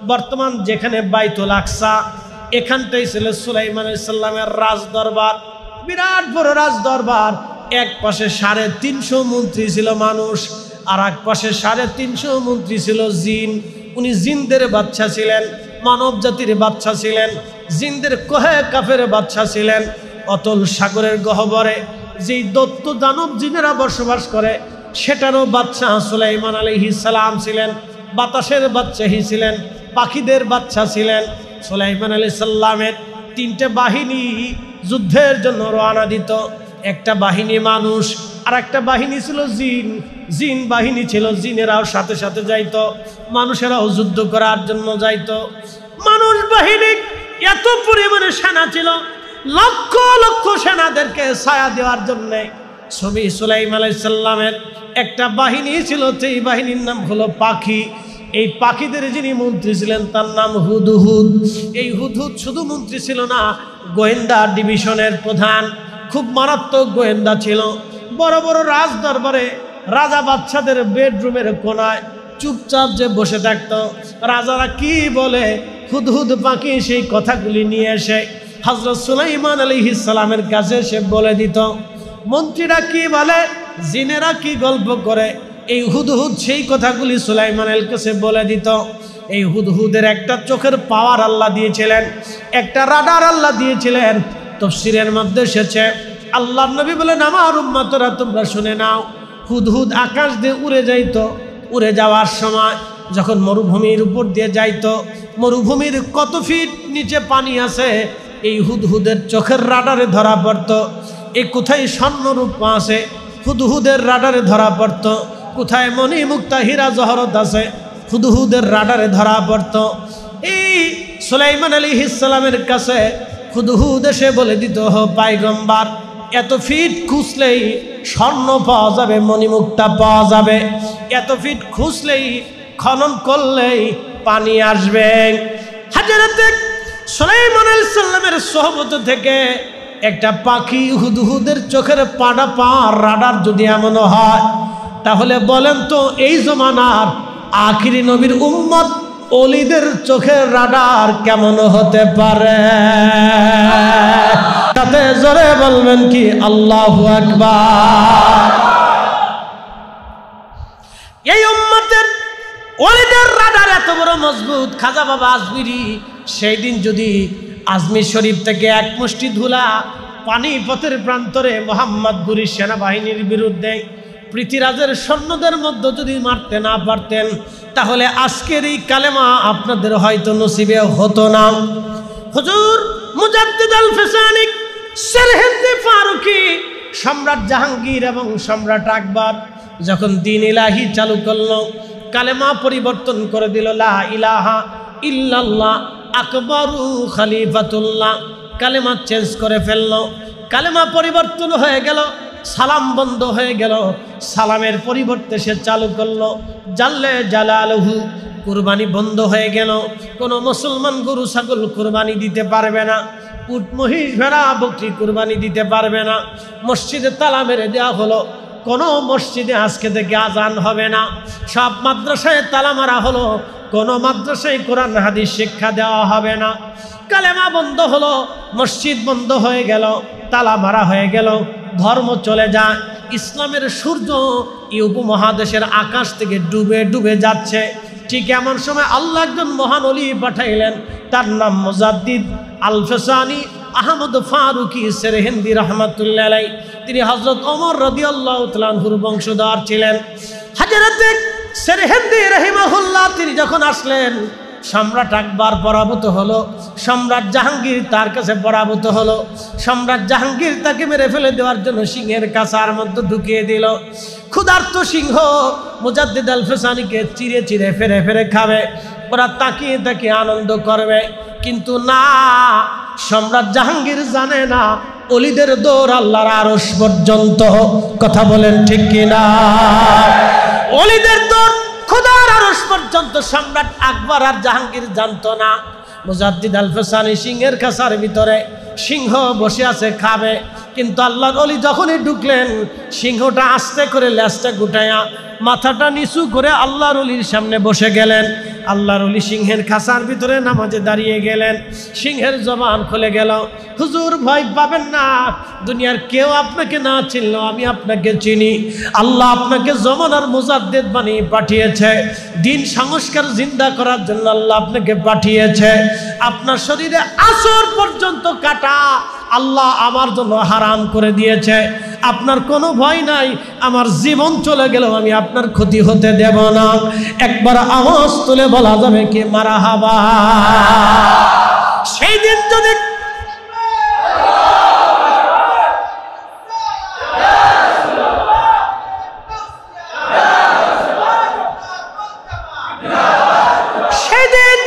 বর্তমান যেখানে বাইতুল আকসা, এখানটাই ছিল সুলাইমান আলাইহিস সালামের রাজদরবার। বিরাট বড় রাজদরবার। এক পাশে 350 মন্ত্রী ছিল মানুষ, আর এক পাশে 350 মন্ত্রী ছিল জিন। উনি জিনদের বাদশা ছিলেন, মানব জাতির বাদশা ছিলেন, জিনদের কোহে কাফের বাদশা ছিলেন। অতল সাগরের গহ্বরে যেই দৈত্য দানব জিনেরা বসবাস করে, সেটারও বাদশা সুলাইমান আলাইহিস সালাম ছিলেন। বাতাসের বাদশাহী ছিলেন, পাখিদের বাদশা ছিলেন। সুলাইমান আলাইহিস সালামের 3টে বাহিনী যুদ্ধের জন্য রওনা দিত। একটা বাহিনী মানুষ, আর একটা বাহিনী ছিল জিন। জিন বাহিনী ছিল, জিনেরাও সাথে সাথে যাইতো, মানুষেরাও যুদ্ধ করার জন্য যাইতো। মানুষ বাহিনী এত পরিমাণে সেনা ছিল, লক্ষ লক্ষ সেনাদেরকে ছায়া দেওয়ার জন্য। ছবি সুলাইমান আলাইহিস সালামের একটা বাহিনী ছিল, সেই বাহিনীর নাম হলো পাখি। এই পাখিদের যিনি মন্ত্রী ছিলেন তার নাম হুদহুদ। এই হুদহুদ শুধু মন্ত্রী ছিল না, গোয়েন্দা ডিভিশনের প্রধান। খুব মারাত্মক গোয়েন্দা ছিল। বড় বড় রাজ দরবারে রাজা বাদশাদের বেডরুমের কোনায় চুপচাপ যে বসে থাকতো, রাজারা কি বলে হুদহুদ পাখি সেই কথাগুলি নিয়ে এসে হযরত সুলাইমান আলাইহিস সালামের কাছে সে বলে দিত। মন্ত্রীরা কি বলে, জিনেরা কি গল্প করে, এই হুদহুদ সেই কথাগুলি সুলাইমানের কাছে বলে দিত। এই হুদহুদের একটা চোখের পাওয়ার আল্লাহ দিয়েছিলেন, একটা রাডার আল্লাহ দিয়েছিলেন। তাফসীরের মধ্যে এসেছে, আল্লাহর নবী বলেন, আমার উম্মতরা তোমরা শুনে নাও, হুদহুদ আকাশ দিয়ে উড়ে যাইতো। উড়ে যাওয়ার সময় যখন মরুভূমির উপর দিয়ে যাইতো, মরুভূমির কত ফিট নিচে পানি আছে এই হুদহুদের চোখের রাডারে ধরা পড়তো। এই কোথায় স্বর্ণরূপা আছে হুদহুদের রাডারে ধরা পড়তো, কোথায় মণি মুক্তা হীরা জহরত আছে হুদহুদের রাডারে ধরা পড়তো। এই সুলাইমান আলাইহিস সালামের কাছে হুদহুদ এসে বলে দিত, পয়গম্বর, এত ফিট খুঁজলেই স্বর্ণ পাওয়া যাবে, মণিমুক্তা পাওয়া যাবে, এত ফিট খুঁজলেই খনন করলেই পানি আসবে। হযরত সুলাইমান আলাইহিস সালামের সোহবত থেকে একটা পাখি হুদহুদের চোখের পাড়া পার রাডার যদি এমন হয়, তাহলে বলেন তো এই জমানার আখিরি নবীর উম্মত ওলিদের চোখের রাডার কেমন হতে পারে? তাতে জোরে বলবেন কি আল্লাহু আকবার। এই উম্মতের ওলিদের রাডার এত বড় মজবুত, খাজা বাবা আজমিরি সেই দিন যদি আজমির শরীফ থেকে এক মুষ্টি ধুলা পানিপথের প্রান্তরে মোহাম্মদ গুরি সেনাবাহিনীর বিরুদ্ধে পৃথিবীরাজের সৈন্যদের মধ্যে যদি মারতে না পারতেন, তাহলে আজকের এই কালেমা আপনাদের হয়তো নসিবে হতো না। হুজুর মুজাদ্দিদ আল ফিসানি সেরহিন্দি ফারুকি, সম্রাট জাহাঙ্গীর এবং সম্রাট আকবর যখন দ্বীন ইলাহি চালু করলো, কালেমা পরিবর্তন করে দিল, লা ইলাহা ইল্লাল্লাহ আকবরু খলিফাতুল্লাহ, কালেমা চেঞ্জ করে ফেললো। কালেমা পরিবর্তন হয়ে গেল, সালাম বন্ধ হয়ে গেল, সালামের পরিবর্তে সে চালু করলো জাল্লে জালালহু, কুরবানি বন্ধ হয়ে গেল। কোনো মুসলমান গরু ছাগল কুরবানি দিতে পারবে না, উট মহিষ ভেড়া বকরি কুরবানি দিতে পারবে না। মসজিদে তালা মেরে দেওয়া হলো, কোনো মসজিদে আজকে থেকে আজান হবে না। সব মাদ্রাসায় তালা মারা হলো, কোনো মাদ্রাসায় কোরআন হাদিস শিক্ষা দেওয়া হবে না। কালেমা বন্ধ হলো, মসজিদ বন্ধ হয়ে গেল, তালা মারা হয়ে গেল, ধর্ম চলে যায়। ইসলামের সূর্য এই উপমহাদেশের আকাশ থেকে ডুবে ডুবে যাচ্ছে। ঠিক এমন সময় আল্লাহ একজন মহান ওলি পাঠাইলেন, তার নাম মুজাদ্দিদ আল ফিসানি আহমদ ফারুকি সেরহিন্দি রহমাতুল্লাহ আলাইহি। তিনি হযরত ওমর রাদিয়াল্লাহু তাআলা আনহুর বংশধর ছিলেন। হযরত সেরহিন্দি রাহিমাহুল্লাহ তিনি যখন আসলেন, সম্রাট আকবর পরাভূত হলো, সম্রাট জাহাঙ্গীর তার কাছে পরাভূত হলো। সম্রাট জাহাঙ্গীর তাকে মেরে ফেলে দেওয়ার জন্য সিংহের কাছার মধ্যে ঢুকিয়ে দিল। ক্ষুধার্ত সিংহ মুজাদ্দিদ আল ফিসানিকে চিরে চিরে ফেরে ফেরে খাবে, ওরা তাকিয়ে তাকিয়ে আনন্দ করবে। কিন্তু না, সম্রাট জাহাঙ্গীর জানে না ওলিদের দৌড় আল্লাহর আরশ পর্যন্ত। কথা বলেন ঠিক কিনা? ওলিদের দৌড় খোদার আরশ পর্যন্ত সম্রাট আকবর আর জাহাঙ্গীর জানতো না। মুজাদ্দিদ আল ফিসানি সিংহের কাছার ভিতরে, সিংহ বসে আছে খাবে, কিন্তু আল্লাহর ওলি যখনই ঢুকলেন, সিংহটা আস্তে করে লেজটা গুটায়া মাথাটা নিচু করে আল্লাহর ওলির সামনে বসে গেলেন। আল্লাহর ওলি সিংহের খাঁচার ভিতরে নামাজে দাঁড়িয়ে গেলেন। সিংহের জবান খুলে গেল, হুজুর ভয় পাবেন না, দুনিয়ার কেউ আপনাকে না চিনলেও আমি আপনাকে চিনি। আল্লাহ আপনাকে জমানার মুজাদ্দিদ বানিয়ে পাঠিয়েছে, দিন সংস্কার জিন্দা করার জন্য আল্লাহ আপনাকে পাঠিয়েছে। আপনার শরীরে আসর পর্যন্ত কাটা আল্লাহ আমার জন্য হারাম করে দিয়েছে। আপনার কোনো ভয় নাই, আমার জীবন চলে গেলেও আমি আপনার ক্ষতি হতে দেব না। একবার আওয়াজ তুলে বলা যাবে কি মারহাবা। সেই দিন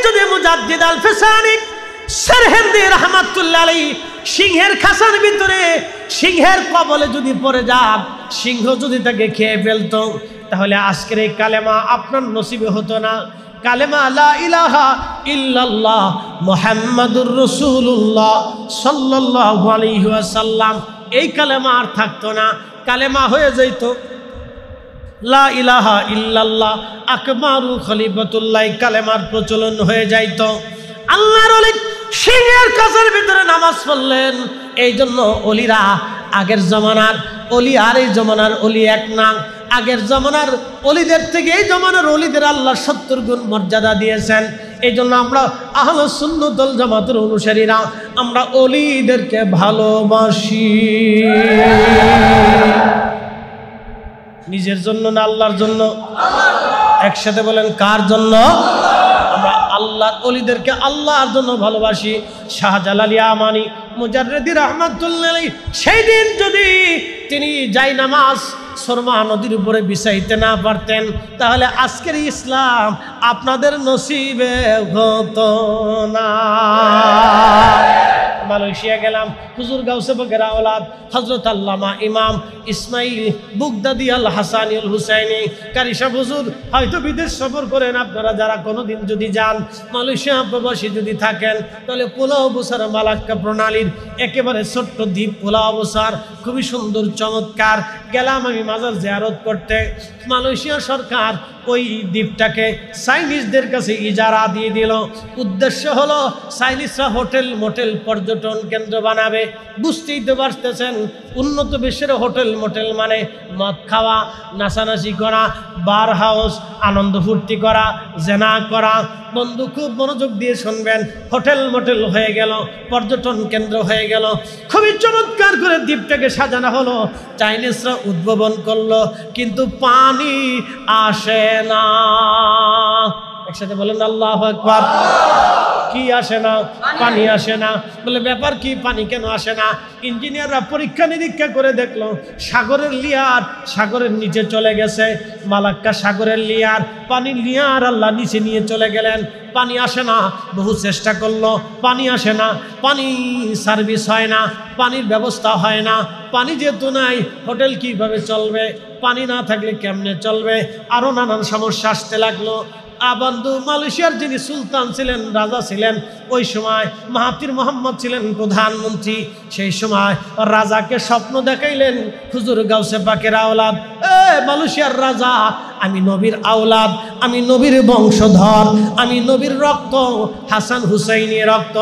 যদি মুজাদ্দিদ আল ফিসানি সেরহিন্দি রাহমাতুল্লাহ আলাইহি সিংহের খাঁচার ভিতরে সিংহের কবলে যদি পড়ে যান, সিংহ যদি তাকে খেয়ে ফেলতো, তাহলে আজকের এই কালেমা আপনার নসিবে হতো না। কালেমা লা ইলাহা ইল্লাল্লাহ মুহাম্মাদুর রাসূলুল্লাহ সাল্লাল্লাহু আলাইহি ওয়াসাল্লাম, এই কালেমা আর থাকতো না। কালেমা হয়ে যেত লা ইলাহা ইল্লাল্লাহ আকবারু খলিফাতুল্লাহ, কালেমার প্রচলন হয়ে যাইত। আল্লাহর ওলি সিংহের খাঁচার ভিতরে নামাজ পড়লেন। এই জন্য ওলিরা আগের জমানার ওলি আর এই জমানার ওলি এক না। আগের জমানার ওলিদের থেকে এই জমানার ওলিদের আল্লাহ 70 গুণ মর্যাদা দিয়েছেন। এই জন্য আমরা আহলে সুন্নাত ওয়াল জামাতের অনুসারীরা আমরা ওলিদেরকে ভালোবাসি। নিজের জন্য না আল্লাহর জন্য? একসাথে বলেন, কার জন্য? আমরা আল্লাহর ওলিদেরকে আল্লাহর জন্য ভালোবাসি। শাহজালাল ইয়ামানি মুজাররিদি রাহমাতুল্লাহ আলাইহি সেই দিন যদি তিনি জায়নামাজ সুরমা নদীর উপরে বিছাইতে না পারতেন, তাহলে আজকের ইসলাম আপনাদের নসিবে হতো না। মালয়েশিয়া গেলাম, হুজুর গাউসে পাকের আওলাদ হযরত আল্লামা ইমাম ইসমাইল বুগদাদি আল হাসানি আল হুসাইনি কারি সাহেব হুজুর হয়তো বিদেশ সফর করেন। আপনারা যারা কোনোদিন যদি যান, মালয়েশিয়া প্রবাসী যদি থাকেন, তাহলে পোলাও বসার মালাক্কা প্রণালীর একেবারে ছোট্ট দ্বীপ পোলাও বসার, খুবই সুন্দর চমৎকার। গেলাম আমি মাজার জিয়ারত করতে। মালয়েশিয়া সরকার ওই দ্বীপটাকে চাইনিজদের কাছে ইজারা দিয়ে দিল। উদ্দেশ্য হলো চাইনিজরা হোটেল মোটেল পর্যটন কেন্দ্র বানাবে। বুঝতেই তো পারতেছেন, উন্নত বিশ্বের হোটেল মোটেল মানে মদ খাওয়া, নাচানাচি করা, বার হাউস, আনন্দ ফুর্তি করা, জেনা করা। বন্ধু খুব মনোযোগ দিয়ে শুনবেন, হোটেল মোটেল হয়ে গেল, পর্যটন কেন্দ্র হয়ে গেল। খুবই চমৎকার করে দ্বীপটাকে সাজানো হলো। চাইনিজরা উদ্ভাবন করলো, কিন্তু পানি আসে না। একসাথে বলেন আল্লাহু আকবার। কি আসে না? পানি আসে না। বলে ব্যাপার কি, পানি কেন আসে না? ইঞ্জিনিয়াররা পরীক্ষা নিরীক্ষা করে দেখলো সাগরের লিয়ার সাগরের নিচে চলে গেছে। মালাক্কা সাগরের লিয়ার, পানির লিয়ার আল্লাহ নিচে নিয়ে চলে গেলেন। পানি আসে না। বহু চেষ্টা করলো, পানি আসে না। পানি সার্ভিস হয় না, পানির ব্যবস্থা হয় না। পানি যেহেতু নাই, হোটেল কিভাবে চলবে? পানি না থাকলে কেমনে চলবে? আরো নানান সমস্যা আসতে লাগলো। বন্ধু মালয়েশিয়ার যিনি সুলতান ছিলেন, রাজা ছিলেন, ওই সময় মাহাতির মোহাম্মদ ছিলেন প্রধানমন্ত্রী। সেই সময় রাজাকে স্বপ্ন দেখাইলেন, হুজুর গাউসে পাকের আওলাদ, মালয়েশিয়ার রাজা, আমি নবীর আওলাদ, আমি নবীর বংশধর, আমি নবীর রক্ত, হাসান হুসাইনের রক্ত,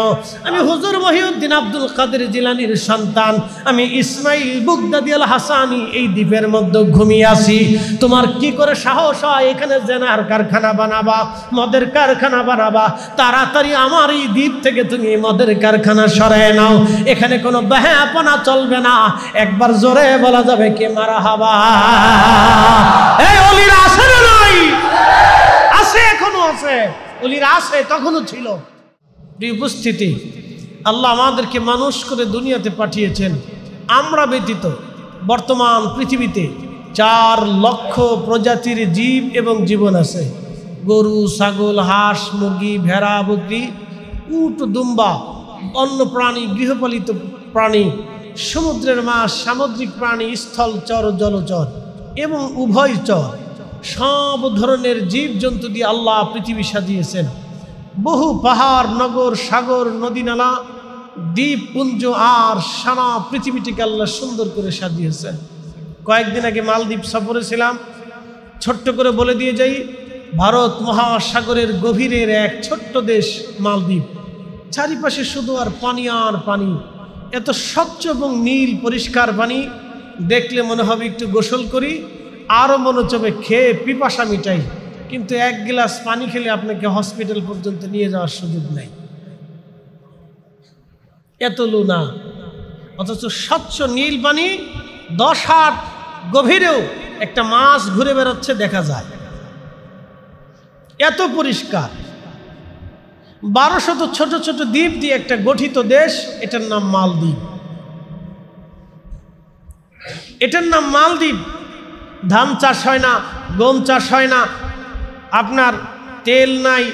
আমি হুজুর মহিউদ্দিন আব্দুল কাদের জিলানির সন্তান, আমি ইসমাইল বুগদাদি আল হাসানি এই দ্বীপের মধ্যে ঘুমিয়ে আছি। তোমার কি করে সাহস হয় এখানে জেনার কারখানা বানাবা, মদের কারখানা বানাবা? তাড়াতাড়ি আমার এই দ্বীপ থেকে তুমি মদের কারখানা সরায় নাও, এখানে কোনো বেহাপনা চলবে না। একবার জোরে বলা যাবে কি মারহাবা। এই ওলিরা আছে না নাই? আছে, এখনো আছে। ওলিরা আছে, তখনও ছিল। প্রিয় উপস্থিতি, আল্লাহ আমাদেরকে মানুষ করে দুনিয়াতে পাঠিয়েছেন। আমরা ব্যতীত বর্তমান পৃথিবীতে 4 লক্ষ প্রজাতির জীব এবং জীবন আছে। গরু, ছাগল, হাঁস, মুরগি, ভেড়া, বকরি, উট, দুম্বা, অন্য প্রাণী, গৃহপালিত প্রাণী, সমুদ্রের মাছ, সামুদ্রিক প্রাণী, স্থলচর, জলচর এবং উভয়চর, সব ধরনের জীবজন্তু দিয়ে আল্লাহ পৃথিবী সাজিয়েছেন। বহু পাহাড়, নগর, সাগর, নদী, নালা, দ্বীপপুঞ্জ আর সারা পৃথিবীটিকে আল্লাহ সুন্দর করে সাজিয়েছেন। কয়েকদিন আগে মালদ্বীপ সফরে ছিলাম। ছোট্ট করে বলে দিয়ে যাই, ভারত মহাসাগরের গভীরের এক ছোট্ট দেশ মালদ্বীপ। চারিপাশে শুধু আর পানি আর পানি, এত স্বচ্ছ এবং নীল পরিষ্কার পানি, দেখলে মনে হবে একটু গোসল করি, আরও মনে হচ্ছে খেয়ে পিপাসা মিটাই, কিন্তু এক গ্লাস পানি খেলে আপনাকে হসপিটাল পর্যন্ত নিয়ে যাওয়ার সুযোগ নেই, এত লুনা। অথচ স্বচ্ছ নীল পানি, 10 হাত গভীরেও একটা মাছ ঘুরে বেড়াচ্ছে দেখা যায়, এত পরিষ্কার। 1200 ছোট ছোট দ্বীপ দিয়ে একটা গঠিত দেশ, এটার নাম মালদ্বীপ। এটার নাম মালদ্বীপ। ধান চাষ হয় না, গম চাষ হয় না, আপনার তেল নাই,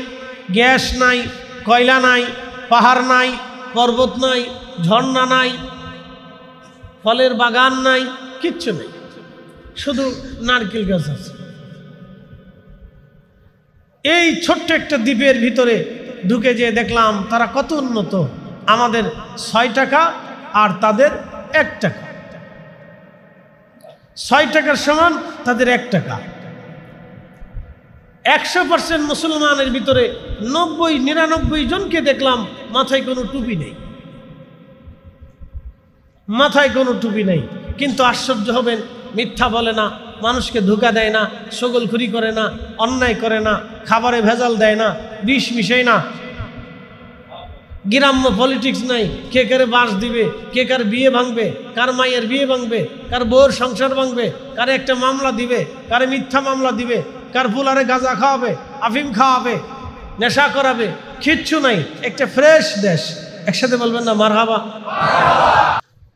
গ্যাস নাই, কয়লা নাই, পাহাড় নাই, পর্বত নাই, ঝর্ণা নাই, ফলের বাগান নাই, কিচ্ছু নেই, শুধু নারকেল গাছ আছে। এই ছোট্ট একটা দ্বীপের ভিতরে ঢুকে যেয়ে দেখলাম তারা কত উন্নত। আমাদের 6 টাকা আর তাদের 1 টাকা, 6 টাকার সমান তাদের 1 টাকা। 100% মুসলমানের ভিতরে 90-99 জনকে দেখলাম মাথায় কোনো টুপি নেই, মাথায় কোনো টুপি নেই। কিন্তু আশ্চর্য হবেন, মিথ্যা বলে না, মানুষকে ধোঁকা দেয় না, ছগলখুরি করে না, অন্যায় করে না, খাবারে ভেজাল দেয় না, বিষ মিশায় না, গ্রাম্য পলিটিক্স নাই, কে কারে বাস দিবে, কে কার বিয়ে ভাঙবে, কার মায়ের বিয়ে ভাঙবে, কার বউর সংসার ভাঙবে, কারে একটা মামলা দিবে, কারে মিথ্যা মামলা দিবে, কার ফুলারে গাঁজা খাওয়াবে, আফিম খাওয়াবে, নেশা করাবে, কিচ্ছু নাই। একটা ফ্রেশ দেশ। একসাথে বলবেন না মারহাবা।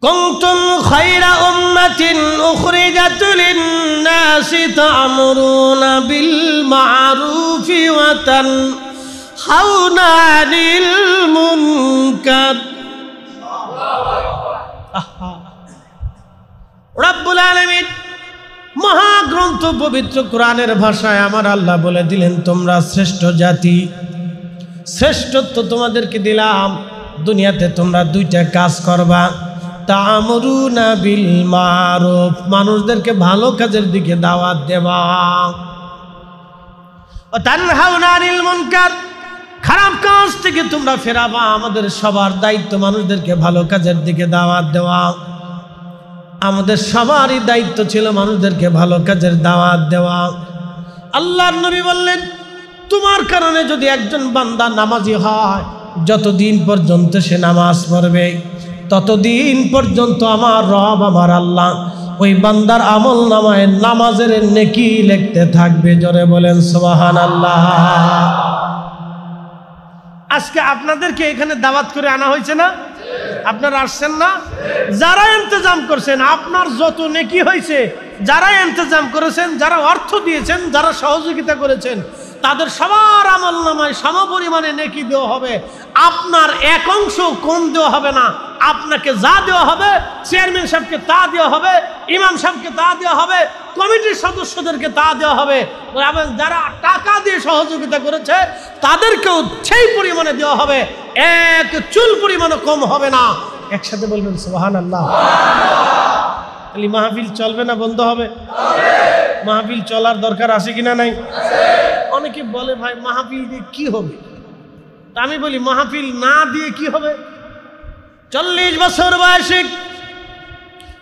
কুনতুম খায়রা উম্মাতিন উখরিজাত লিন-নাসি তা'মুরুনা বিল মা'রুফি ওয়া তানহাউনা আনিল মুনকার। রব্বুল আলামিন মহাগ্রন্থ পবিত্র কোরআনের ভাষায় আমার আল্লাহ বলে দিলেন, তোমরা শ্রেষ্ঠ জাতি, শ্রেষ্ঠত্ব তোমাদেরকে দিলাম। দুনিয়াতে তোমরা 2টা কাজ করবা, তা'মুরুনা বিল মা'রুফ, মানুষদেরকে ভালো কাজের দিকে দাওয়াত দেবা, ওয়া তানহাউনা আনিল মুনকার, খারাপ কাজ থেকে তোমরা ফেরাবা। আমাদের সবার দায়িত্ব মানুষদেরকে ভালো কাজের দিকে দাওয়াত দেওয়া। আমাদের সবারই দায়িত্ব ছিল মানুষদেরকে ভালো কাজের দাওয়াত দেওয়া। আল্লাহর নবী বললেন, তোমার কারণে যদি একজন বান্দা নামাজি হয়, যতদিন পর্যন্ত সে নামাজ পড়বে ততদিন পর্যন্ত আমার রব আমার আল্লাহ ওই বান্দার আমল নামায় নামাজের নেকি লিখতে থাকবে। জোরে বলেন সুবহানাল্লাহ। আজকে আপনাদেরকে এখানে দাওয়াত করে আনা হয়েছে না? আপনারা আসছেন না? যারা ইন্তজাম করছেন, আপনার যত নেকি হয়েছে, যারা ইন্তজাম করেছেন, যারা অর্থ দিয়েছেন, যারা সহযোগিতা করেছেন, তাদের সবার আমল নামায় সমপরিমাণে নেকি দেওয়া হবে। আপনার এক অংশ কম দেওয়া হবে না। আপনাকে যা দেওয়া হবে, চেয়ারম্যান সাহেবকে তা দেওয়া হবে, ইমাম সাহেবকে তা দেওয়া হবে, কমিটির সদস্যদেরকে তা দেওয়া হবে, এবং যারা টাকা দিয়ে সহযোগিতা করেছে তাদেরকেও সেই পরিমাণে দেওয়া হবে, এক চুল পরিমাণও কম হবে না। একসাথে বলবেন সুবহানাল্লাহ। খালি মাহফিল চলবে না, বন্ধ হবে? মাহফিল চলার দরকার আছে কিনা নাই? অনেকে বলে ভাই মাহফিল দিয়ে কি হবে? তা আমি বলি মাহফিল না দিয়ে কি হবে? 40 বছর বয়সে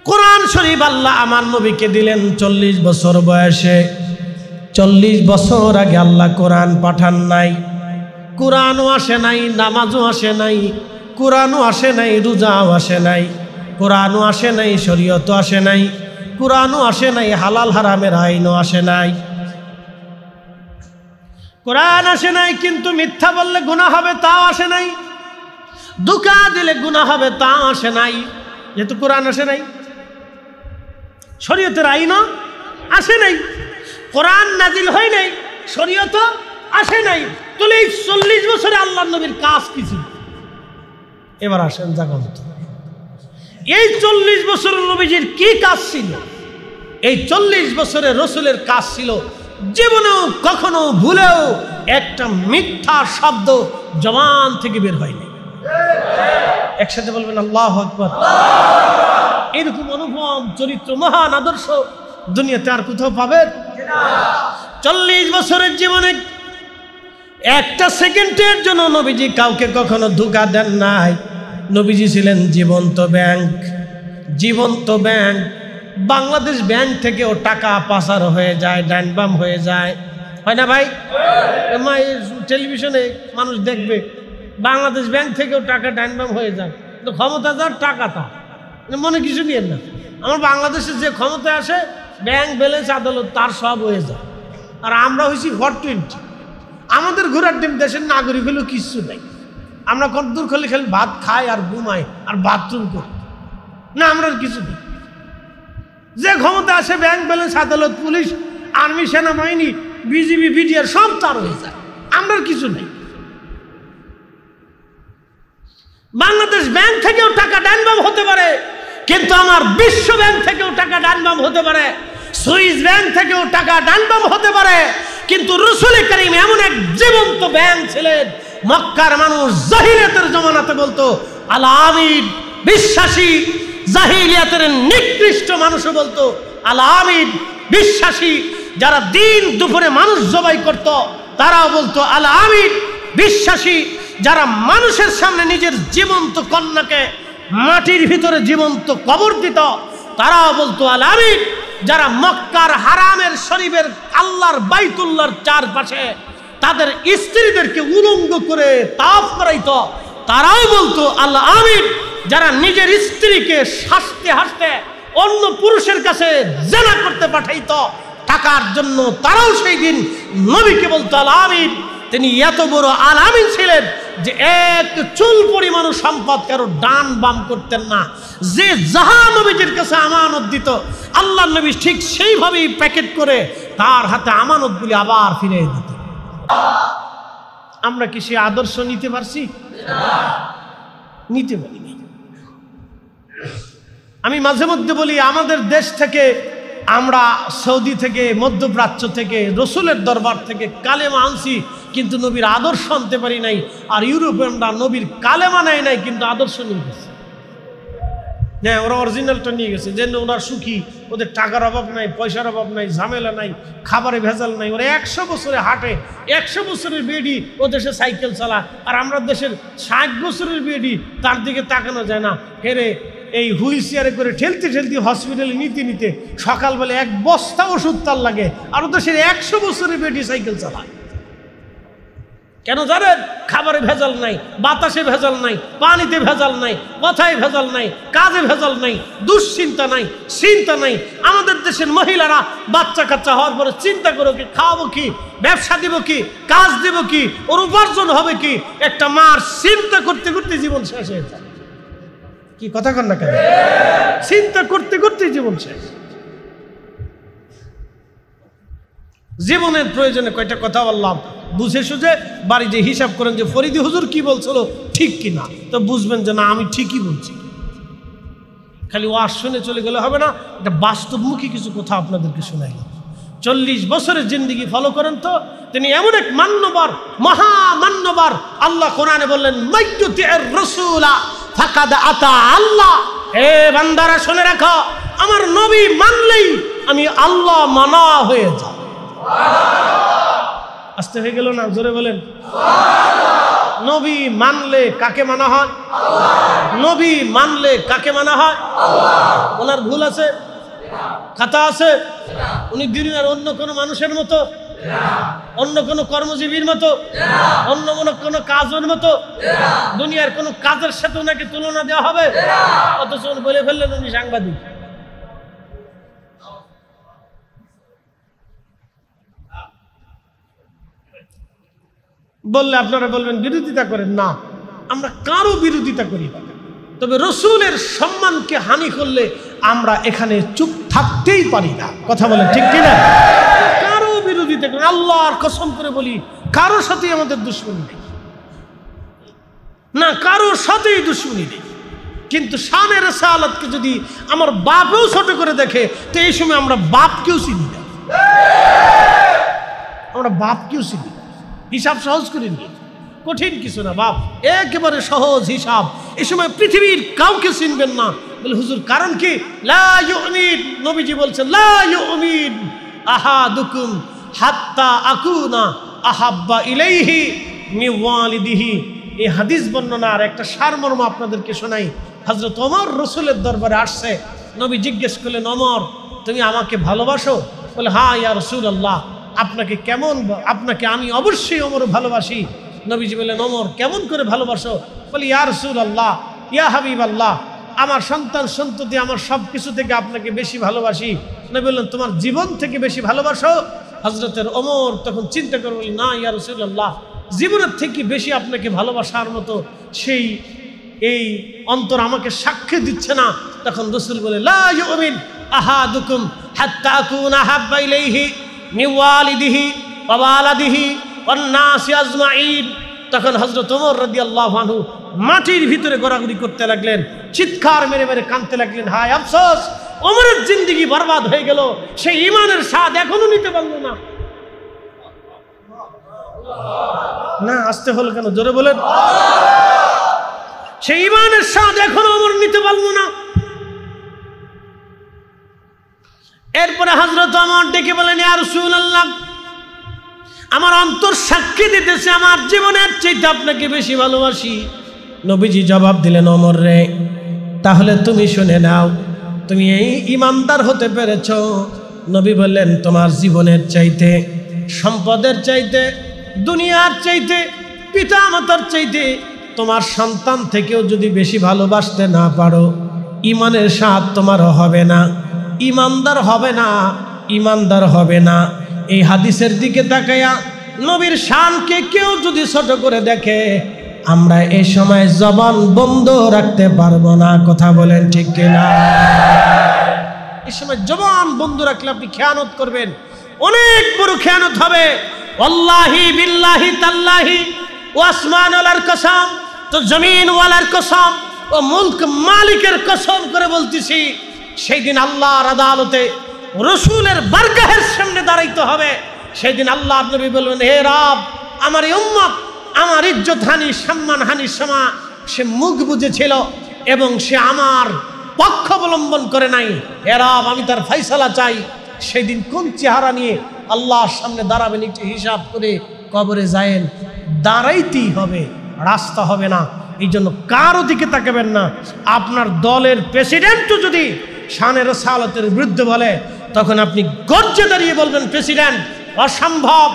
কোরআন শরীফ আল্লাহ আমার নবীকে দিলেন। 40 বছর বয়সে, 40 বছর আগে আল্লাহ কোরআন পাঠান নাই, কোরআনও আসে নাই, নামাজও আসে নাই, কোরআনও আসে নাই, রোজাও আসে নাই, কোরআনও আসে নাই, শরীয়তও আসে নাই, কোরআনও আসে নাই, হালাল হারামের আইনও আসে নাই। কোরআন আসে নাই, কিন্তু মিথ্যা বললে গুনাহ হবে তাও আসে নাই, ধোঁকা দিলে গুনাহ হবে তাও আসে নাই। যেহেতু কোরআন আসে নাই, শরীয়তের আইনও আসে নাই, কোরআন নাজিল হয় নাই, শরীয়তও আসে নাই, তাহলে এই 40 বছরে আল্লাহর নবীর কাজ কি ছিল? এবার আসেন জাগান তো, এই 40 বছরের নবীজির কি কাজ ছিল? এই 40 বছরের রসুলের কাজ ছিল জীবনেও কখনো ভুলেও একটা মিথ্যা শব্দ জবান থেকে বের হয়নি। একসাথে বলবেন আল্লাহু আকবার। এরকম অনুপম চরিত্র, মহান আদর্শ দুনিয়াতে আর কোথাও পাবেন? 40 বছরের জীবনে একটা সেকেন্ডের জন্য নবীজি কাউকে কখনো ধোঁকা দেন নাই। নবীজি ছিলেন জীবন্ত ব্যাংক, জীবন্ত ব্যাংক। বাংলাদেশ ব্যাংক থেকেও টাকা পাচার হয়ে যায়, ডাইনবাম হয়ে যায়, হয় না ভাই? টেলিভিশনে মানুষ দেখবে বাংলাদেশ ব্যাংক থেকেও টাকা ডাইনবাম হয়ে যায়। তো ক্ষমতা যার টাকা তা মনে কিছু নিয়েন না। আমার বাংলাদেশে যে ক্ষমতা আসে ব্যাংক ব্যালেন্স আদালত তার সব হয়ে যায়। আর আমরা হয়েছি 420। আমাদের ঘোরার ডিম দেশের নাগরিক হলেও কিচ্ছু নেই। আমরা কতদূর খালি খালি ভাত খাই আর ঘুমাই আর বাথরুম করি না, আমরা কিছু নেই। যে ক্ষমতা আসে ব্যাংক ব্যালেন্স আদালত পুলিশ আর্মি সেনাবাহিনী বিজিবি বিডিআর সব তার হয়ে যায়। আমরা কিছু নেই। বাংলাদেশ ব্যাংক থেকেও টাকা ডাইনবাম হতে পারে, কিন্তু আমার বিশ্ব ব্যাংক থেকেও টাকা ডাইনবাম হতে পারে, সুইস ব্যাংক থেকেও টাকা ডাইনবাম হতে পারে। কিন্তু রাসূল করিম এমন এক জীবন্ত ব্যাংক ছিলেন, মক্কার মানুষ জাহিলিয়াতের জমানাতে বলতো আল আমিন বিশ্বাসী, জাহিলিয়াতের নিকৃষ্ট মানুষও বলতো আল আমিন বিশ্বাসী। যারা দিন দুপুরে মানুষ জবাই করত তারাও বলতো আল আমিন বিশ্বাসী। যারা মানুষের সামনে নিজের জীবন্ত কন্যাকে মাটির ভিতরে জীবন্ত কবর দিত তারাও বলতো আল আমিন। যারা মক্কার হারামের শরীফের আল্লাহর বাইতুল্লাহর চারপাশে তাদের স্ত্রীদেরকে উলঙ্গ করে তাওয়াফ করাইতো তারাও বলতো আল আমিন। যারা নিজের স্ত্রীকে হাসতে হাসতে অন্য পুরুষের কাছে জেনা করতে পাঠাইতো টাকার জন্য, তারাও সেই দিন নবীকে বলতো আল আমিন। তিনি এত বড় আল আমিন ছিলেন যে এক চুল পরিমাণ সম্পদ কারো ডান বাম করতেন না। যে যাহা নবীজির কাছে আমানত দিত আল্লাহ নবী ঠিক সেইভাবেই প্যাকেট করে তার হাতে আমানতগুলি আবার ফিরিয়ে দিত। আমরা কি সে আদর্শ নিতে পারছি? নিতে পারিনি। আমি মাঝে মধ্যে বলি আমাদের দেশ থেকে, আমরা সৌদি থেকে, মধ্যপ্রাচ্য থেকে, রসুলের দরবার থেকে কালেমা আনছি, কিন্তু নবীর আদর্শ আনতে পারি নাই। আর ইউরোপিয়ানরা নবীর কালেমা নেয় নাই, কিন্তু আদর্শ নিয়ে গেছে। হ্যাঁ, ওরা অরিজিনালটা নিয়ে গেছে, যেন ওরা সুখী, ওদের টাকার অভাব নাই, পয়সার অভাব নাই, ঝামেলা নাই, খাবারে ভেজাল নাই। ওরা 100 বছরে হাঁটে, 100 বছরের বেডি ও দেশে সাইকেল চালা। আর আমরা দেশের 60 বছরের বেডি, তার দিকে তাকানো যায় না। হেরে এই হুইল চেয়ারে করে ঠেলতে ঠেলতে হসপিটালে নিতে নিতে সকালবেলা 1 বস্তা ওষুধ তার লাগে। আর দেশের 100 বছরের বেডি সাইকেল চালায়। কেন জানেন? খাবারে ভেজাল নাই, বাতাসে ভেজাল নাই, পানিতে ভেজাল নাই, কথায় ভেজাল নাই, কাজে ভেজাল নাই, দুশ্চিন্তা নাই, চিন্তা নাই। আমাদের দেশের মহিলারা বাচ্চা কাচ্চা হওয়ার পরে চিন্তা করো কি খাওয়াবো কি, ব্যবসা দিব কি, কাজ দিব কি, ওর উপার্জন হবে কি। একটা মার চিন্তা করতে করতে জীবন শেষ হয়ে যায়। কি কথা কন না কেন? চিন্তা করতে করতে জীবন শেষ। জীবনের প্রয়োজনে কয়টা কথা বললাম, বুঝে সুঝে বাড়ি যে হিসাব করেন যে ফরিদি হুজুর কি বলছিল ঠিক কিনা, তো বুঝবেন যে না আমি ঠিকই বলছি। খালি ওয়াজ শুনে চলে গেলে হবে না, এটা বাস্তবমুখী কিছু কথা আপনাদেরকে শোনাই। 40 বছরের জিন্দেগি ফলো করেন তো। তিনি এমন এক মান্যবর, মহামান্যবর। আল্লাহ কোরআনে বললেন মাইয়ুতির রাসূলা ফাকাদ আতা আল্লাহ। হে বান্দারা শুনে রাখো, আমার নবী মানলেই আমি আল্লাহ মানা হয়ে যাব। আসতে হয়ে গেল না? জোরে বলেন। নবী মানলে কাকে মানা হয়? নবী মানলে কাকে মানা হয়? ওনার ভুল আছে, খাতা আছে? উনি দুনিয়ার অন্য কোনো মানুষের মতো, অন্য কোনো কর্মজীবীর মতো, অন্য কোনো কাজের মতো, দুনিয়ার কোনো কাজের সাথে ওনাকে তুলনা দেওয়া হবে? অথচ বলে ফেললেন উনি সাংবাদিক। বললে আপনারা বলবেন বিরোধিতা করেন। না, আমরা কারো বিরোধিতা করি না, তবে রসুলের সম্মানকে হানি করলে আমরা এখানে চুপ থাকতেই পারি না। কথা বলেন ঠিক কিনা? কারো বিরোধিতা করি, আল্লাহর কসম করে বলি কারোর সাথেই আমাদের দুশ্মনী নেই, না কারোর সাথেই দুশ্মনী নেই। কিন্তু শানে রিসালাতকে যদি আমার বাপও ছোট করে দেখে, তো এই সময় আমরা বাপকেও চিনি না, আমরা বাপকেও চিনি না। হিসাব সহজ করে নিয়ে, কঠিন কিছু না বাপ, একেবারে সহজ হিসাব। এই সময় পৃথিবীর কাউকে চিনবেন না। বলে হুজুর কারণ কি? লা ইউমিন, নবীজি বলছেন লা ইউমিন আহাদুকুম হাত্তা আকুনা আহাব্বা ইলাইহি মিন ওয়ালিদিহি। এই হাদিস বর্ণনার একটা সারমর্ম আপনাদেরকে শোনাই। হযরত ওমর রাসূলের দরবারে আসছে, নবী জিজ্ঞেস করলেন, ওমর তুমি আমাকে ভালোবাসো? বলে, হ্যাঁ ইয়া রাসূলুল্লাহ, আপনাকে আমি অবশ্যই ওমর ভালোবাসি। নবীজি বললেন, ওমর কেমন করে ভালোবাসো? বলে, ইয়া রাসূলুল্লাহ, ইয়া হাবিবাল্লাহ, আমার সন্তান সন্ততি আমার সব কিছু থেকে আপনাকে বেশি ভালোবাসি। নবী বললেন, তোমার জীবন থেকে বেশি ভালোবাসো? হযরতের ওমর তখন চিন্তা করে বললেন, না ইয়া রাসূলুল্লাহ, জীবনের থেকে বেশি আপনাকে ভালোবাসার মতো সেই এই অন্তর আমাকে সাক্ষ্য দিচ্ছে না। তখন রাসূল বলে, লা ইউমিন আহাদুকুম হাত্তা আকুনা হাব্বা ইলাইহি মিন ওয়ালিদিহি ওয়া ওয়ালাদিহি ওয়ান নাসি আজমাইন। তখন হযরত ওমর রাদিয়াল্লাহু আনহু মাটির ভিতরে গোড়াগড়ি করতে লাগলেন, চিৎকার মেরে মেরে কাঁদতে লাগলেন, হায় আফসোস, ওমরের জিন্দেগি বরবাদ হয়ে গেল, সেই ঈমানের স্বাদ এখনো নিতে পারল না। না আসতে হলো কেন, জোরে বলেন। সেই ঈমানের স্বাদ এখনো ওমর নিতে পারল না। এরপরে হযরত ওমর ডেকে বলেন, ইয়া রাসূলুল্লাহ, আমার অন্তর সাক্ষী দিতেছে আমার জীবনের চাইতে আপনাকে বেশি ভালোবাসি। নবীজি জবাব দিলেন, ওমর রে, তাহলে তুমি শুনে নাও, তুমি এই ইমানদার হতে পেরেছ। নবী বললেন, তোমার জীবনের চাইতে, সম্পদের চাইতে, দুনিয়ার চাইতে, পিতা মাতার চাইতে, তোমার সন্তান থেকেও যদি বেশি ভালোবাসতে না পারো, ইমানের স্বাদ তোমার হবে না, ইমানদার হবে না, ইমানদার হবে না। এই হাদিসের দিকে তাকায়া নবীর শানকে কেউ যদি ছোট করে দেখে, আমরা এই সময় জবান বন্ধ রাখতে পারবো না। কথা বলেন ঠিক কিনা? এই সময় জবান বন্ধ রাখলে আপনি খেয়ানত করবেন, অনেক বড় খেয়ানত হবে। আল্লাহি বিল্লাহি তাল্লাহি ও আসমান ওয়ালার কসম, তো জমিন ওয়ালার কসম ও মুলক মালিকের কসম করে বলতেছি, সেই দিন আল্লাহর আদালতে রসুলের বারগাহের সামনে দাঁড়াইতে হবে। সেই দিন আল্লাহর নবী বলবেন, হে রব, আমার এই উম্মত আমার ইজ্জত হানি, সম্মান হানির সময় সে মুখ বুজেছিল এবং সে আমার পক্ষ অবলম্বন করে নাই। হে রব, আমি তার ফয়সালা চাই। সেই দিন কোন চেহারা নিয়ে আল্লাহর সামনে দাঁড়াবেন একটু হিসাব করে কবরে যায়েন। দাঁড়াইতেই হবে, রাস্তা হবে না। এই জন্য কারো দিকে তাকাবেন না। আপনার দলের প্রেসিডেন্টও যদি শানের সালাতের বিরুদ্ধে বলে, তখন আপনি গর্জে দাঁড়িয়ে বলবেন, প্রেসিডেন্ট অসম্ভব,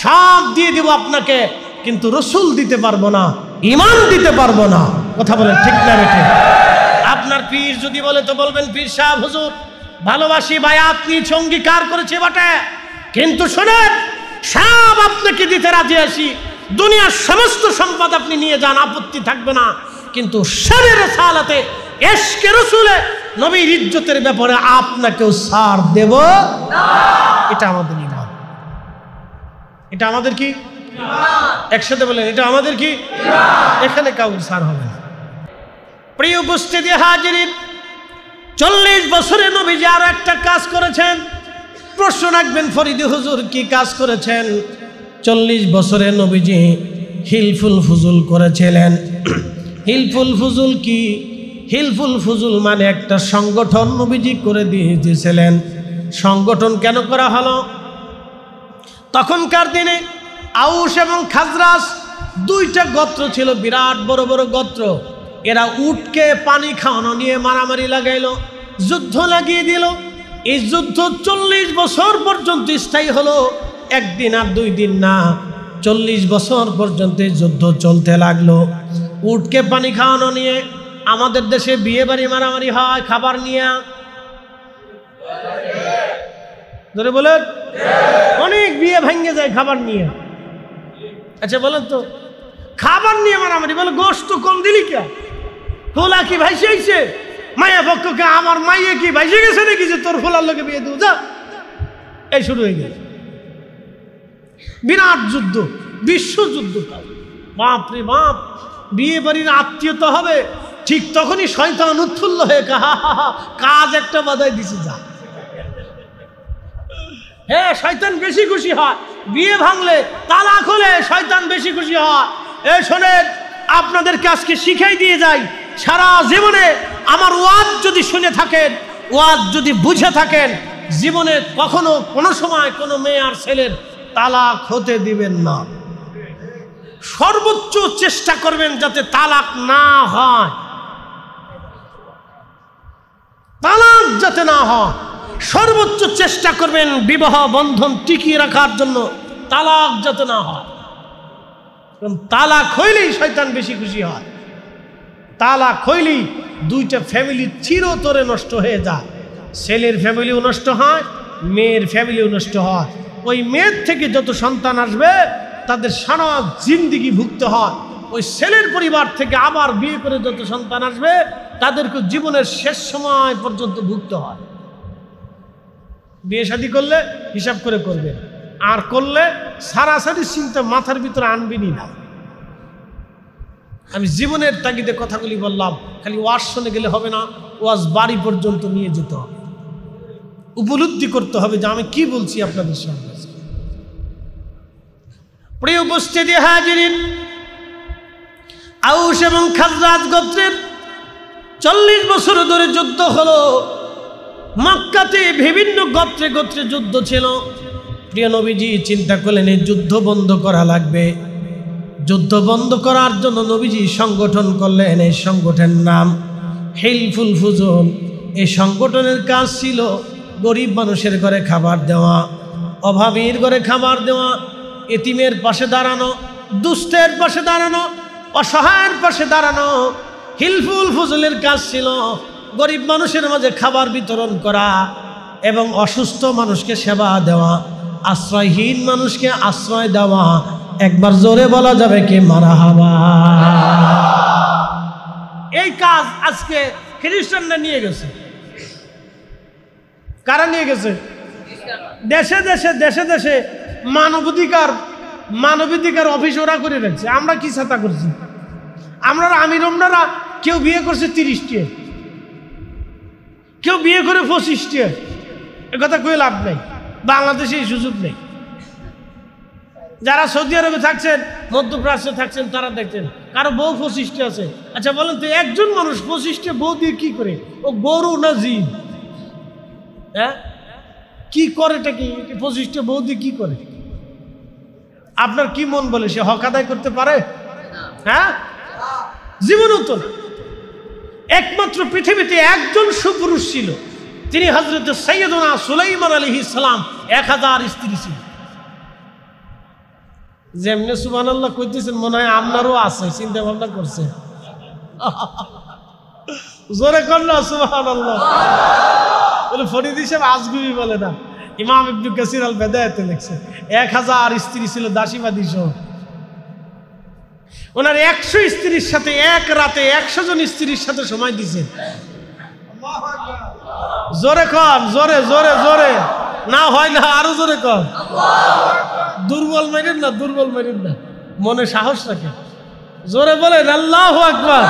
সব দিয়ে দিব আপনাকে, কিন্তু রসুল দিতে পারবো না, ইমান দিতে পারবো না। কথা বলেন ঠিক না বেঠিক? আপনার পীর যদি বলে তো বলবেন, পীর সাহেব হুজুর ভালোবাসি, ভাই আপনি অঙ্গীকার করেছে বটে, কিন্তু শোনেন, সব আপনাকে দিতে রাজি আছি, দুনিয়ার সমস্ত সম্পদ আপনি নিয়ে যান, আপত্তি থাকবে না, কিন্তু শানের সালাতে এশকে রসুলে নবীর ইজ্জতের ব্যাপারে আপনাকেও ছাড় দেব না। এটা আমাদের ঈমান। এটা আমাদের কি? একসাথে বলেন, এটা আমাদের কি? এখানে কাউকে ছাড় হবে না। প্রিয় উপস্থিতি হাজিরিন, 40 বছরে নবীজি আরো একটা কাজ করেছেন। প্রশ্ন রাখবেন, ফরিদি হুজুর কি কাজ করেছেন? 40 বছরে নবীজি হিলফুল ফুজুল করেছিলেন। হিলফুল ফুজুল কি? হিলফুল ফুজুল মানে একটা সংগঠন নবীজি করে দিয়েছিলেন। সংগঠন কেন করা হলো? তখনকার দিনে আউস এবং খাজরাজ দুইটা গোত্র ছিল, বিরাট বড় বড় গোত্র। এরা উটকে পানি খাওয়ানো নিয়ে মারামারি লাগাইলো, যুদ্ধ লাগিয়ে দিল। এই যুদ্ধ 40 বছর পর্যন্ত স্থায়ী হলো, একদিন আর 2 দিন না, 40 বছর পর্যন্ত যুদ্ধ চলতে লাগলো। উটকে পানি খাওয়ানো নিয়ে আমাদের দেশে বিয়ে বাড়ি মারামারি হয় খাবার নিয়ে, ধরে বলেন, অনেক বিয়ে ভেঙে যায় খাবার নিয়ে। আচ্ছা বলেন তো, খাবার নিয়ে মারামারি, বলে গোশত কম দিলি কে? ফোলা কি ভাইসে আইছে? মায়া পক্ষকে আমার মাইয়ে কি ভাইসে গেছে নাকি যে তোর ফোলার লোকে বিয়ে দেবো? যা, এই শুরু হয়ে গেছে বিরাট যুদ্ধ, বিশ্বযুদ্ধ। বাপ রে বাপ, বিয়ে বাড়ির আত্মীয়তা হবে, ঠিক তখনই শয়তান উৎফুল্ল হয়ে কাজ একটা বাধাই দিছে। যা, হ্যাঁ, শয়তান বেশি খুশি হয় বিয়ে ভাঙলে, তালাক হলে শয়তান বেশি খুশি হয়। এই শোনেন, আপনাদেরকে আজকে শিখাই দিয়ে যাই, সারা জীবনে আমার ওয়াজ যদি শুনে থাকেন, ওয়াজ যদি বুঝে থাকেন, জীবনে কখনো কোনো সময় কোনো মেয়ে আর ছেলের তালাক হতে দিবেন না। সর্বোচ্চ চেষ্টা করবেন যাতে তালাক না হয়, তালাক যাতে না হয়, সর্বোচ্চ চেষ্টা করবেন বিবাহ বন্ধন টিকিয়ে রাখার জন্য, তালাক যাতে না হয়। কারণ তালাক হইলেই শয়তান বেশি খুশি হয়। তালাক হইলেই দুইটা ফ্যামিলি চিরতরে নষ্ট হয়ে যায়। ছেলের ফ্যামিলিও নষ্ট হয়, মেয়ের ফ্যামিলিও নষ্ট হয়। ওই মেয়ের থেকে যত সন্তান আসবে তাদের সারা জিন্দিগি ভুগতে হয়। ওই ছেলের পরিবার থেকে আবার বিয়ে করে যত সন্তান আসবে তাদেরকে জীবনের শেষ সময় পর্যন্ত ভুগতে হয়। বিয়ে শাদী করলে হিসাব করে করবে, আর করলে সারাসারি চিন্তা মাথার ভিতরে আনবেনই না। আমি জীবনের তাগিদে কথাগুলি বললাম, খালি ওয়াজ শুনে গেলে হবে না, ওয়াজ বাড়ি পর্যন্ত নিয়ে যেতে হবে, উপলব্ধি করতে হবে যে আমি কি বলছি আপনাদের সামনে। প্রিয় উপস্থিতি হাজিরিন, আউস এবং খাজরাজ গোত্রের 40 বছর ধরে যুদ্ধ হলো। মক্কাতে বিভিন্ন গোত্রে গোত্রে যুদ্ধ ছিল। প্রিয় নবীজি চিন্তা করলেন এই যুদ্ধ বন্ধ করা লাগবে। যুদ্ধ বন্ধ করার জন্য নবীজি সংগঠন করলেন। এই সংগঠনের নাম হিলফুল ফুজুল। এই সংগঠনের কাজ ছিল গরিব মানুষের ঘরে খাবার দেওয়া, অভাবীর ঘরে খাবার দেওয়া, এতিমের পাশে দাঁড়ানো, দুস্থের পাশে দাঁড়ানো, অসহায়ের পাশে দাঁড়ানো। হিলফুল ফুজুলের কাজ ছিল গরিব মানুষের মাঝে খাবার বিতরণ করা এবং অসুস্থ মানুষকে সেবা দেওয়া, আশ্রয়হীন মানুষকে আশ্রয় দেওয়া। একবার জোরে বলা যাবে কি মারহাবা। এই কাজ আজকে খ্রিস্টানরা নিয়ে গেছে। কারা নিয়ে গেছে? দেশে দেশে দেশে দেশে মানবাধিকার অফিস ওরা করে রাখছে। আমরা কি ছাতা করছি? আমরা আমিরমরা কেউ বিয়ে করছে 30টি, কেউ বিয়ে করে 25টি। একথা কই লাভ নেই, বাংলাদেশে এই সুযোগ নেই। যারা সৌদি আরবে থাকছেন, মধ্যপ্রাচ্যে থাকছেন, তারা দেখছেন কারো বউ 25টি আছে। আচ্ছা বলেন তো, একজন মানুষ 25টি বউ দিয়ে কি করে? ও গরু না জিন? হ্যাঁ, কি করেটা কি? 25টি বউ দিয়ে কি করে? আপনার কি মন বলে সে হক আদায় করতে পারে? হ্যাঁ, জীবনও তো না। একমাত্র পৃথিবীতে একজন সুপুরুষ ছিল, তিনি হযরত সৈয়দনা সুলাইমান আলাইহিস সালাম। 1000 স্ত্রী ছিল। যেমনি সুবহানাল্লাহ কইতেছেন মনে হয় আপনারও আছে, চিন্তা ভাবনা করছে। জোরে করলো সুবহানাল্লাহ। বলে ফরিদি সাহেব আজগুবি বলে না, ইমাম ইবনে কাসির আল বিদায়াতে লিখছে 1000 স্ত্রী ছিল, দাসীবাদী সহ। ওনার 100 স্ত্রীর সাথে এক রাতে 100 জন স্ত্রীর সাথে সময় দিয়েছেন। জোরে কর, জোরে জোরে জোরে না হয় না, আরো জোরে কর। দুর্বল মেরেন না, দুর্বল মেরেন না, মনে সাহস রাখে। জোরে বলেন আল্লাহু আকবার।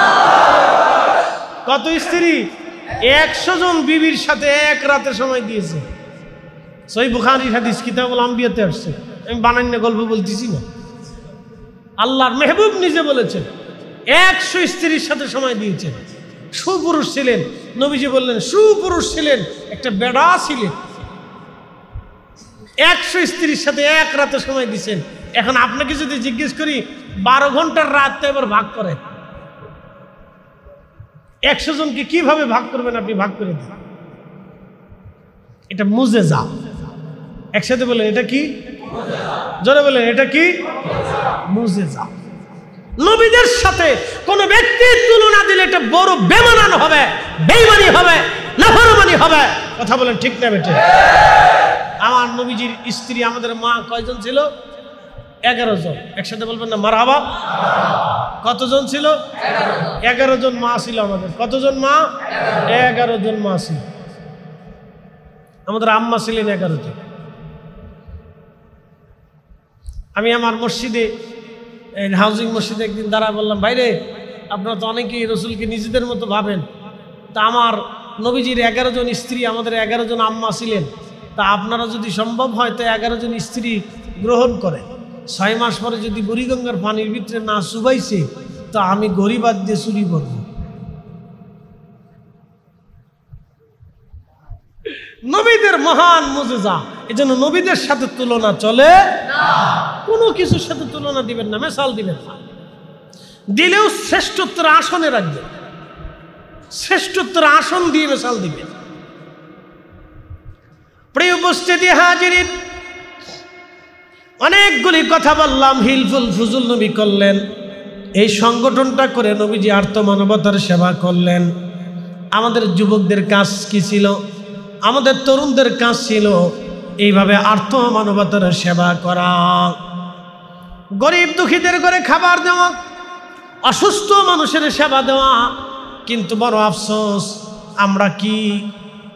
কত স্ত্রী? 100 জন বিবির সাথে এক রাতে সময় দিয়েছে। সহিহ বুখারীর হাদিস কিতাবুল আম্বিয়াতে আসছে। আমি বানান্য গল্প বলতেছি না, আল্লাহর মেহবুব নিজে বলেছেন 100 স্ত্রীর সাথে সময় দিয়েছেন। সুপুরুষ ছিলেন। নবীজি বললেন সুপুরুষ ছিলেন, একটা বেড়া ছিলেন। 100 স্ত্রীর সাথে এক রাতে সময় দিয়েছেন। এখন আপনাকে যদি জিজ্ঞেস করি 12 ঘন্টার রাত এবার ভাগ করেন, 100 জনকে কিভাবে ভাগ করবেন? আপনি ভাগ করে দেন। এটা মুজেজা। একসাথে বলেন এটা কি? জোরে বলেন এটা কি? মুজেজা। নবীদের সাথে কোন ব্যক্তির তুলনা দিলে এটা বড় বেমানান হবে, বেঈমানি হবে, নাফরমানি হবে। কথা বলেন ঠিক না বেটে? আমার নবীজির স্ত্রী, আমাদের মা কয়জন ছিল? 11 জন। একসাথে বলবেন না মারহাবা? কতজন ছিল? 11 জন মা ছিল আমাদের। কতজন মা? 11 জন মা ছিল। আমাদের আম্মা ছিলেন 11 জন। আমি আমার মসজিদে, হাউজিং মসজিদে একদিন দাঁড়া বললাম, ভাইরে আপনারা তো অনেকেই রসুলকে নিজেদের মতো ভাবেন, তা আমার নবীজির 11 জন স্ত্রী, আমাদের 11 জন আম্মা ছিলেন, তা আপনারা যদি সম্ভব হয় তো 11 জন স্ত্রী গ্রহণ করেন। 6 মাস পরে যদি বুড়িগঙ্গার পানির ভিতরে না চুবাইছে তো আমি গরিবাদ দিয়ে চুরি করব। নবীদের নবীদের মহান মুজিজা, এজন্য নবীদের সাথে তুলনা চলে না, কোনো কিছুর সাথে তুলনা দিবেন না, মেসাল দিবেন না, দিলেও শ্রেষ্ঠত্বের আসনে রাখবেন, শ্রেষ্ঠত্বের আসন দিয়ে মেসাল দিবেন। প্রিয় উপস্থিতি হাজিরিন, অনেকগুলি কথা বললাম, হিলফুল ফুজুল নবী করলেন, এই সংগঠনটা করে নবীজি আর্ত মানবতার সেবা করলেন। আমাদের যুবকদের কাজ কি ছিল? আমাদের তরুণদের কাজ ছিল এইভাবে আর্ত মানবতার সেবা করা, গরিব দুঃখীদের ঘরে খাবার দেওয়া, অসুস্থ মানুষের সেবা দেওয়া। কিন্তু বড় আফসোস, আমরা কি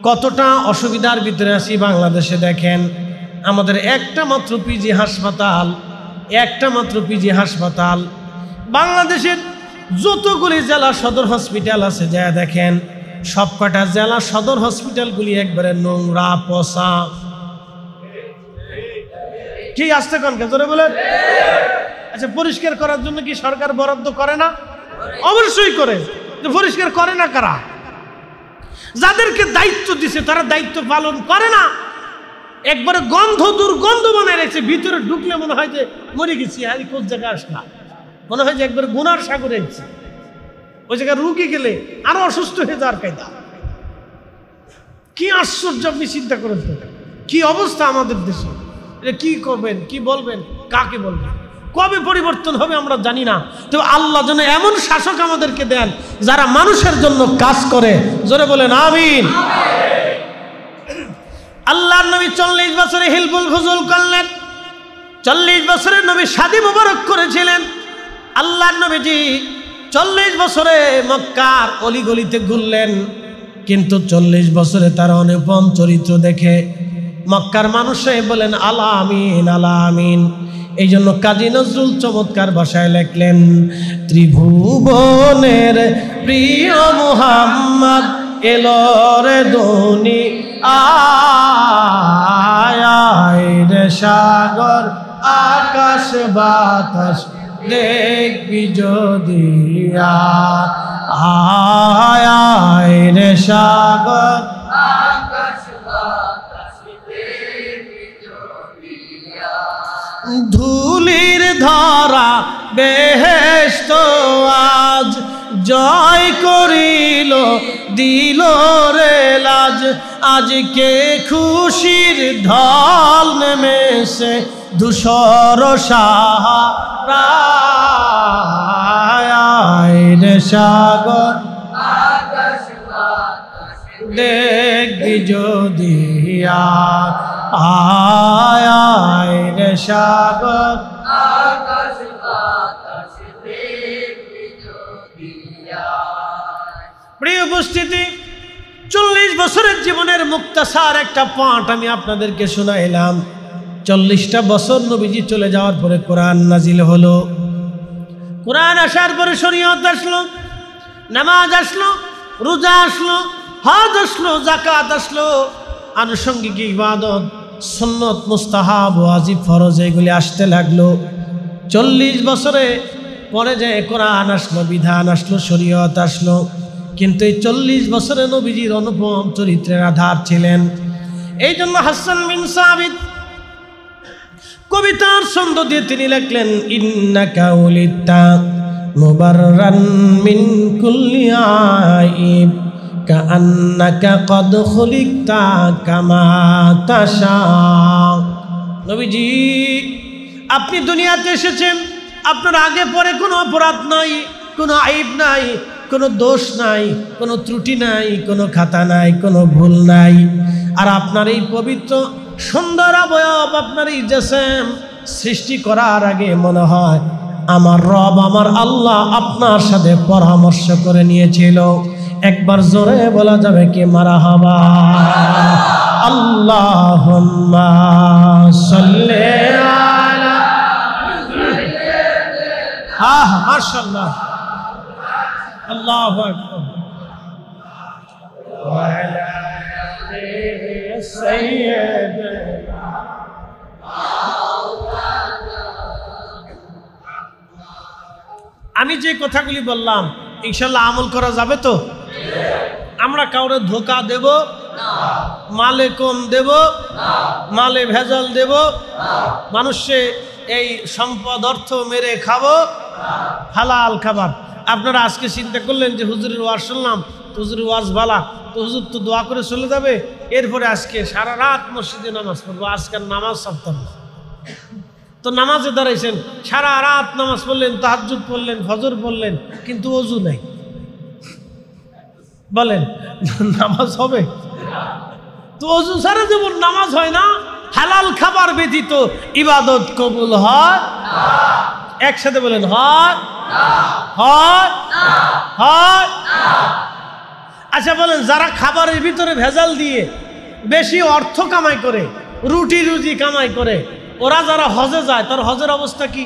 কতটা অসুবিধার ভিতরে আছি বাংলাদেশে। দেখেন, আমাদের একটা মাত্র পিজি হাসপাতাল, একটা মাত্র পিজি হাসপাতাল। বাংলাদেশের যতগুলি জেলা সদর হসপিটাল আছে, যা দেখেন সবকটা জেলা সদর হসপিটালগুলি একবারে নোংরা, পচা। কি আসতে কোন জোরে বলেন? আচ্ছা, পরিষ্কার করার জন্য কি সরকার বরাদ্দ করে না? অবশ্যই করে। পরিষ্কার করে না কারা? যাদেরকে দায়িত্ব দিছে তারা দায়িত্ব পালন করে না। একবারে গন্ধ, দুর্গন্ধ বানায় রেখেছে, ভিতরে ঢুকলে মনে হয় যে মরে গেছি, আর কোন জায়গায় আসলাম, মনে হয় যে একবার গুনার সাগরে গেছি। ওই জায়গায় রুগী গেলে আরো অসুস্থ হয়ে যাওয়ার কায়দা। কি আশ্চর্য! আপনি চিন্তা করেন তো, কি অবস্থা আমাদের দেশে। এটা কি করবেন, কি বলবেন, কাকে বলবেন, কবে পরিবর্তন হবে আমরা জানি না। তো আল্লাহ যেন এমন শাসক আমাদেরকে দেন যারা মানুষের জন্য কাজ করে। জোরে বলেন আমিন। আল্লাহর নবী 40 বছরে হিলফুল ফুজুল করলেন, 40 বছরের নবী শাদী মুবারক করেছিলেন। আল্লাহর নবীজি 40 বছরে মক্কার অলিগলিতে ঘুরলেন, কিন্তু 40 বছরে তার অনুপম চরিত্র দেখে মক্কার মানুষে বলেন আলা আমিন, আলা আমিন। এই জন্য কাজী নজরুল চমৎকার ভাষায় লেখলেন, ত্রিভুবনের প্রিয় মুহাম্মদ এলো রে দুনি আয় রে, সাগর আকাশ বাতাস দেখবি যদি আয় রে, সাগর আকাশ বাতাস দেখবি যদি। ধুলির ধরা বেহেশত আজ জয় করিল, দিল রে লাজ। আজকে খুশির ঢল নেমেছে ধূসর সাহারা রে, সাগর আকাশ বাতাস দেখবি যদি আয় রে, সাগর আকাশ বাতাস দেখবি যদি। প্রিয় উপস্থিতি, 40 বছরের জীবনের মুক্তাসার একটা পাঠ আমি আপনাদেরকে শোনাইলাম। 40টা বছর নবীজি চলে যাওয়ার পরে কোরআন নাজিল হলো। কোরআন আসার পরে শরীয়ত আসলো, নামাজ আসলো, রোজা আসলো, হজ আসলো, যাকাত আসলো, আনুষঙ্গিক ইবাদত, সুন্নত, মুস্তাহাব, ওয়াজিব, ফরজ এগুলি আসতে লাগলো। 40 বছরে পরে যায় কোরআন আসলো, বিধান আসলো, শরীয়ত আসলো। কিন্তু এই 40 বছরে নবীজির অনুপম চরিত্রের আধার ছিলেন। এই জন্য হাসান বিন সাবিত কবিতার ছন্দ দিয়ে তিনি লিখলেন, ইন্নাকা উলিতা মুবাররান মিন কুল্লি আইব কাআন্নাকা কদ খুলিকতা কামা তাশা। নবীজি, আপনি দুনিয়াতে এসেছেন, আপনার আগে পরে কোনো অপরাধ নাই, কোনো আইব নাই, কোনো দোষ নাই, কোনো ত্রুটি নাই, কোনো খাতা নাই, কোনো ভুল নাই। আর আপনার এই পবিত্র সুন্দর অবয়ব, আপনার এই জিসম সৃষ্টি করার আগে মনে হয় আমার রব, আমার আল্লাহ আপনার সাথে পরামর্শ করে নিয়েছিল। একবার জোরে বলা যাবে কি মারহাবা? আল্লাহুম্মা সাল্লি আলা। মাশাআল্লাহ, আল্লাহু আকবার। ওয়া আলা আলি সাইয়্যিদিনা। আমি যে কথাগুলি বললাম ইনশাআল্লাহ আমল করা যাবে তো? আমরা কাউরে ধোঁকা দেব মালে কম দেব, মালে ভেজাল দেব, মানুষে এই সম্পদ অর্থ মেরে খাবো, হালাল খাবার। আপনারা আজকে চিন্তা করলেন যে হুজুরের ওয়াজ শুনলাম, হুজুরের ওয়াজ ভালা, তো হুজুর তো দোয়া করে চলে যাবে, এরপরে আজকে সারা রাত মসজিদে নামাজ পড়বো, আজকের নামাজ ছাড়তাম না। তো নামাজে দাঁড়াইছেন, সারা রাত নামাজ পড়লেন, তাহাজ্জুদ পড়লেন, ফজর পড়লেন, কিন্তু ওযু নাই, বলেন নামাজ হবে? তো ওযু ছাড়া যেমন নামাজ হয় না, হালাল খাবার ব্যতীত ইবাদত কবুল হয় না। একসাথে বলেন, হয় হয় হয়। আচ্ছা বলেন, যারা খাবারের ভিতরে ভেজাল দিয়ে বেশি অর্থ কামাই করে, রুটি রুজি কামাই করে, ওরা যারা হজে যায় তার হজের অবস্থা কি?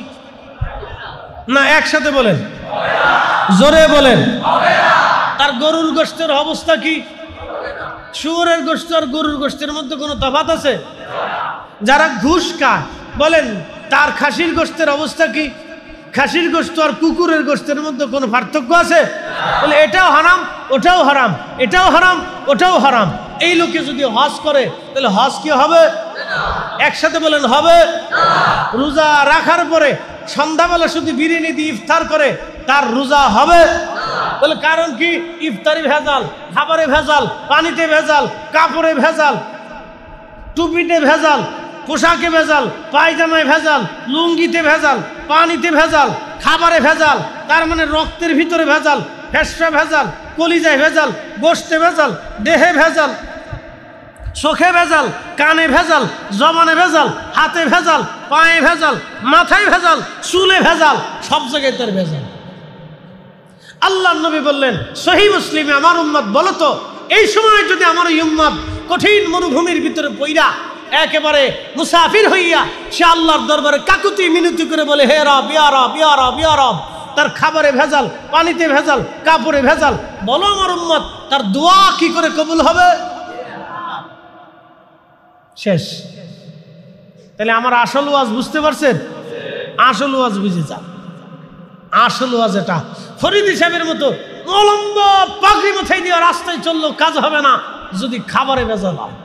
না একসাথে বলেন, জোরে বলেন। তার গরুর গোশতের অবস্থা কি? শুয়োরের গোশত আর গরুর গোশতের মধ্যে কোনো তফাৎ আছে? যারা ঘুষ খায়, বলেন তার খাসির গোশতের অবস্থা কি? খাসির গোশত আর কুকুরের গোশতের মধ্যে কোনো পার্থক্য আছে? বলে এটাও হারাম, ওটাও হারাম, এটাও হারাম, ওটাও হারাম। এই লোকে যদি হজ করে তাহলে হজ কি হবে? একসাথে বলেন, হবে। রোজা রাখার পরে সন্ধ্যাবেলা শুধু বিরিয়ানি দিয়ে ইফতার করে, তার রোজা হবে? বলে কারণ কি? ইফতারি ভেজাল, খাবারে ভেজাল, পানিতে ভেজাল, কাপড়ে ভেজাল, টুপিতে ভেজাল, পোশাকে ভেজাল, পায়জামায় ভেজাল, লুঙ্গিতে ভেজাল, পানিতে ভেজাল, খাবারে ভেজাল। তার মানে রক্তের ভিতরে ভেজাল, ফেসফে ভেজাল, কলিজায় ভেজাল, গোশতে ভেজাল, দেহে ভেজাল, চোখে ভেজাল, কানে ভেজাল, জবানে ভেজাল, হাতে ভেজাল, পায়ে ভেজাল, মাথায় ভেজাল, চুলে ভেজাল, সব জায়গায় তার ভেজাল। আল্লাহর নবী বললেন সহিহ মুসলিমে, আমার উম্মত বলো তো, এই সময় যদি আমার এই উম্মত কঠিন মরুভূমির ভিতরে পইরা একেবারে মুসাফির হইয়া সে আল্লাহর দরবারে কাকুতি মিনতি করে বলে, হে রব, ইয়া রব, ইয়া রব, ইয়া রব, তার খাবারে ভেজাল, পানিতে ভেজাল, কাপড়ে ভেজাল, বলো আমার উম্মত তার দোয়া কি করে কবুল হবে? শেষ। তাহলে আমার আসল ওয়াজ বুঝতে পারছেন? আসল ওয়াজ বুঝে যান। আসল ওয়াজ এটা। ফরিদি সাহেবের মতো অলম্ব পাগড়ি মাথায় দিয়ে রাস্তায় চললো কাজ হবে না যদি খাবারে ভেজাল হয়।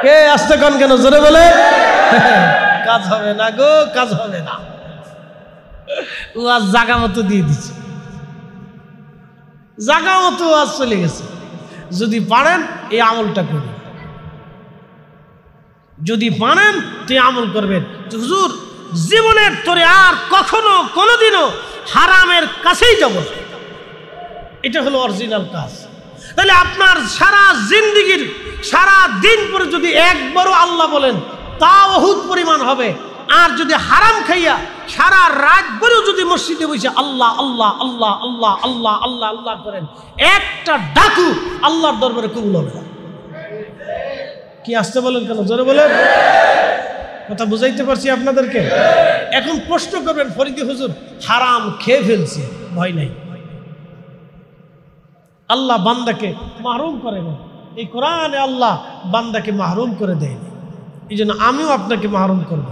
কে আসতে কোন কেন জোরে বলে? কাজ হবে না গো, কাজ হবে না। ওয়াজ জাগা মতো দিয়ে দিচ্ছে, জাগা মতো ওয়াজ চলে গেছে। যদি পারেন এই আমলটা করবেন, যদি পারেন তো আমল করবেন। হুজুর জীবনের তোরে আর কখনো কোনোদিনও হারামের কাছেই যাব না, এটা হলো অরিজিনাল কাজ। তাহলে আপনার সারা জিন্দেগির সারা দিন পরে যদি একবারও আল্লাহ বলেন তা বহুত পরিমাণ হবে। আর যদি হারাম খাইয়া সারা রাত ভরেও যদি মসজিদে বসে আল্লাহ আল্লাহ আল্লাহ আল্লাহ আল্লাহ আল্লাহ আল্লাহ করেন, একটা ডাকু আল্লাহর দরবারে কবুল হবে না। কি আসতে বলেন কেন জোরে বলেন? কথা বুঝাইতে পারছি আপনাদেরকে? এখন প্রশ্ন করবেন, ফরিদি হুজুর হারাম খেয়ে ফেলছি, ভয় নাই, আল্লাহ বান্দাকে মাহরুম করে না। এই কোরআনে আল্লাহ বান্দাকে মাহরুম করে দেয়নি, এই জন্য আমিও আপনাকে মাহরুম করবো।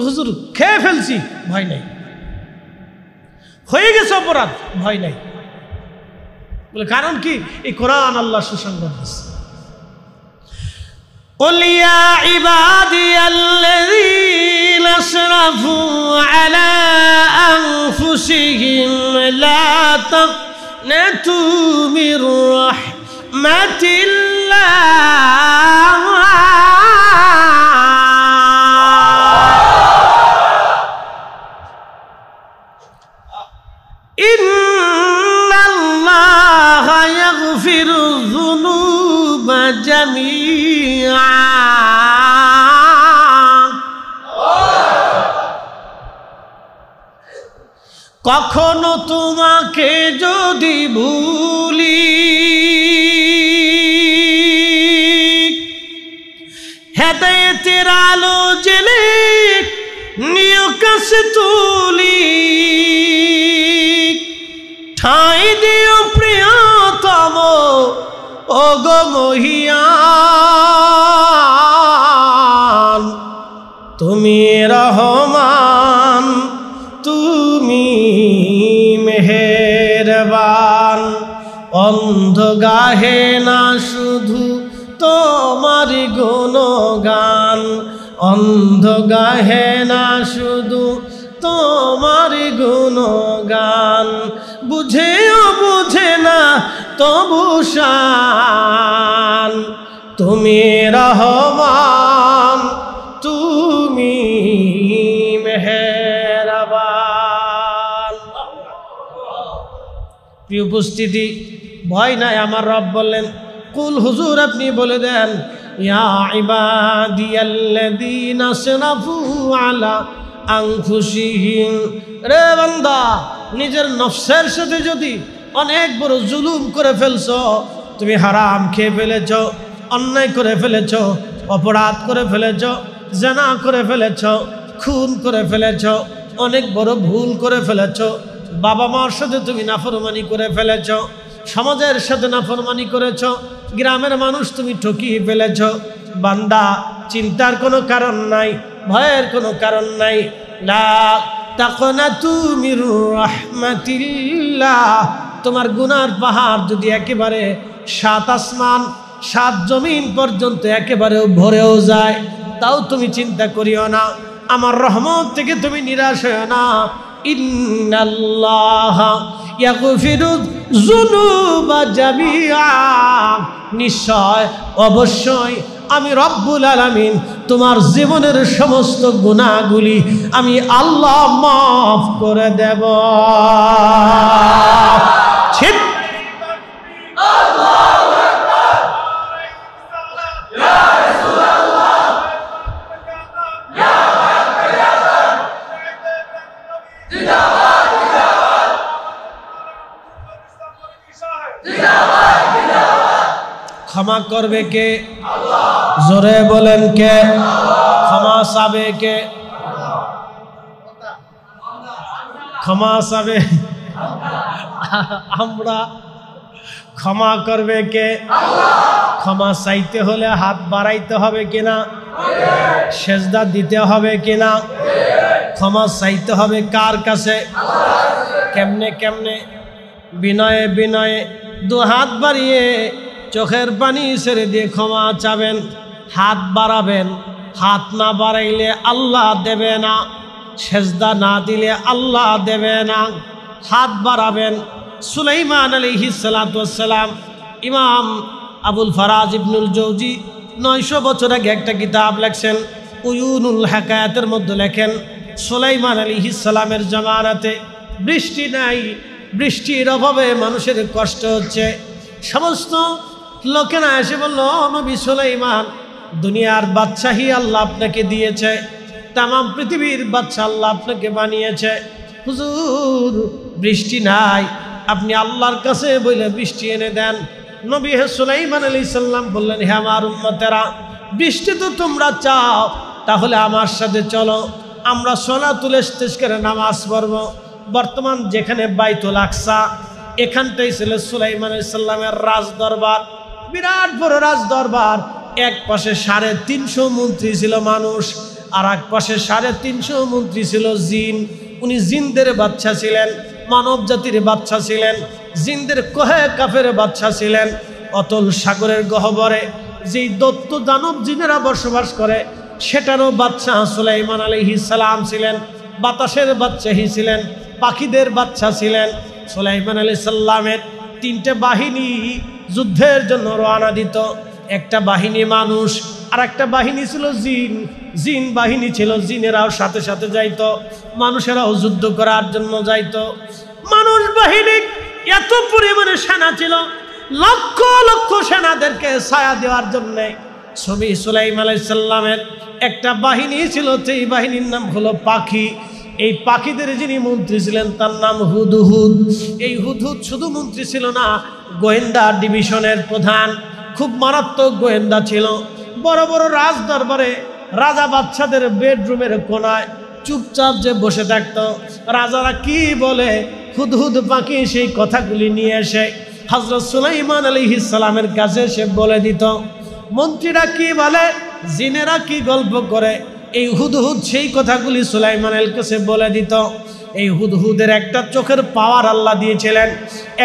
হুজুর খেয়ে ফেলছি, ভয় নাই। হয়ে গেছে অপরাধ, ভয় নাই। বলে কারণ কি? এই কোরআন আল্লাহ সুসংবাদ দিচ্ছে। قل يا عبادي الذين اسرفوا على أنفسهم لا تقنطوا من رحمة الله إن الله يغفر الذنوب جميعا কখনো তোমাকে যদি ভুলি, হেদায়েতের আলো জেলে নিয় কাছে তুলি, ঠাঁই দিও প্রিয়তম ও গো মহিয়ান, তুমি রহমান, তুমি মেহেরবান, অন্ধ গাহে না শুধু তোমারি গুণগান, অন্ধ গাহে না শুধু তোমারি গুণগান, বুঝেও বুঝে না তবু শান, তুমি রহমান তুমি মেহেরবান। প্রিয় উপস্থিতি, ভয় নাই, আমার রব বললেন কুল, হুজুর আপনি বলে দেন, ইয়া ইবাদিয়াল্লাযীনা আসরাফু আলা আনফুসিহিম, রে বান্দা, নিজের নফসের সাথে যদি অনেক বড় জুলুম করে ফেলছো, তুমি হারাম খেয়ে ফেলেছো, অন্যায় করে ফেলেছো, অপরাধ করে ফেলেছো, জিনা করে ফেলেছো, খুন করে ফেলেছো, অনেক বড় ভুল করে ফেলেছো, বাবা মার সাথে তুমি নাফরমানি করে ফেলেছো, সমাজের সাথে নাফরমানি করেছো, গ্রামের মানুষ তুমি ঠকিয়ে ফেলেছো। বান্দা, চিন্তার কোনো কারণ নাই, ভয়ের কোনো কারণ নাই। লা তাকনাতু মির রাহমাতিল্লাহ। তোমার গুনার পাহাড় যদি একেবারে 7 আসমান 7 জমিন পর্যন্ত একেবারে ভরেও যায়, তাও তুমি চিন্তা করিও না, আমার রহমত থেকে তুমি নিরাশ হও না। ইন্নাল্লাহা ইয়াগফিরুয যুনুবা জামিআ, নিশ্চয় অবশ্যই আমি রব্বুল আলামিন তোমার জীবনের সমস্ত গুনাহগুলি আমি আল্লাহ মাফ করে দেব। ঠিক ক্ষমা করবে কে? জোরে বলেন কে? ক্ষমা চাবে কে? ক্ষমা চাবে আমরা। ক্ষমা করবে কে? ক্ষমা চাইতে হলে হাত বাড়াইতে হবে কিনা? সেজদা দিতে হবে কিনা? ক্ষমা চাইতে হবে কার কাছে? কেমনে কেমনে? বিনয়ে বিনয়ে 2 হাত বাড়িয়ে চোখের পানি ছেড়ে দিয়ে ক্ষমা চাবেন, হাত বাড়াবেন। হাত না বাড়াইলে আল্লাহ দেবে না, সেজদা না দিলে আল্লাহ দেবে না। হাত বাড়াবেন। সুলাইমান আলাইহিস সালাতু ওয়াস সালাম, ইমাম আবুল ফারাজ ইবনুল জৌজি 900 বছর আগে একটা কিতাব লেখছেন, উয়ুনুল হাকায়াতের মধ্যে লেখেন, সুলাইমান আলাইহিস সালামের জামানাতে বৃষ্টি নাই, বৃষ্টির অভাবে মানুষের কষ্ট হচ্ছে। সমস্ত লোকেরা এসে বলল, নবী সুলাইমান, দুনিয়ার বাদশাহী আল্লাহ আপনাকে দিয়েছে, তামাম পৃথিবীর বাদশা আল্লাহ আপনাকে বানিয়েছে, হুজুর বৃষ্টি নাই, আপনি আল্লাহর কাছে বলে বৃষ্টি এনে দেন। নবী সুলাইমান আলাইহিস সালাম বললেন, হে আমার উম্মতেরা, বৃষ্টি তো তোমরা চাও, তাহলে আমার সাথে চলো, আমরা সালাতুল ইস্তিসকার নামাজ পড়ব। বর্তমান যেখানে বাইতুল আকসা, এখানটাই ছিল সুলাইমান আলাইহিস সালামের রাজ দরবার, বিরাট বড় রাজ দরবার। এক পাশে 350 মন্ত্রী ছিল মানুষ, আর এক পাশে 350 মন্ত্রী ছিল জিন। উনি জিনদের বাদশা ছিলেন, মানব জাতির বাদশা ছিলেন, জিনদের কোহে কাফের বাদশা ছিলেন। অতল সাগরের গহ্বরে যেই দত্ত দানব জিনেরা বসবাস করে, সেটারও বাদশা সুলাইমান আলাইহিস সালাম ছিলেন। বাতাসের বাদশাহী ছিলেন, পাখিদের বাদশা ছিলেন। সুলাইমান আলাইহিস সালামের 3টে বাহিনী যুদ্ধের জন্য রওনা দিত। একটা বাহিনী মানুষ, আর একটা বাহিনী ছিল জিন। জিন বাহিনী ছিল, জিনেরাও সাথে সাথে যাইতো, মানুষেরাও যুদ্ধ করার জন্য যাইতো। মানুষ বাহিনী এত পরিমাণে সেনা ছিল, লক্ষ লক্ষ সেনাদেরকে ছায়া দেওয়ার জন্য। ছবি সুলাইমান আলাইহিস সালামের একটা বাহিনী ছিল, সেই বাহিনীর নাম হলো পাখি। এই পাখিদের যিনি মন্ত্রী ছিলেন তার নাম হুদহুদ। এই হুদহুদ শুধু মন্ত্রী ছিল না, গোয়েন্দা ডিভিশনের প্রধান, খুব মারাত্মক গোয়েন্দা ছিল। বড় বড় রাজ দরবারে রাজা বাদশাদের বেডরুমের কোনায় চুপচাপ যে বসে থাকত, রাজারা কি বলে হুদহুদ পাখি সেই কথাগুলি নিয়ে এসে হযরত সুলাইমান আলাইহিস সালামের কাছে এসে বলে দিত। মন্ত্রীরা কি বলে, জিনেরা কি গল্প করে, এই হুদহুদ সেই কথাগুলি সুলাইমানের কাছে বলে দিত। এই হুদহুদের একটা চোখের পাওয়ার আল্লাহ দিয়েছিলেন,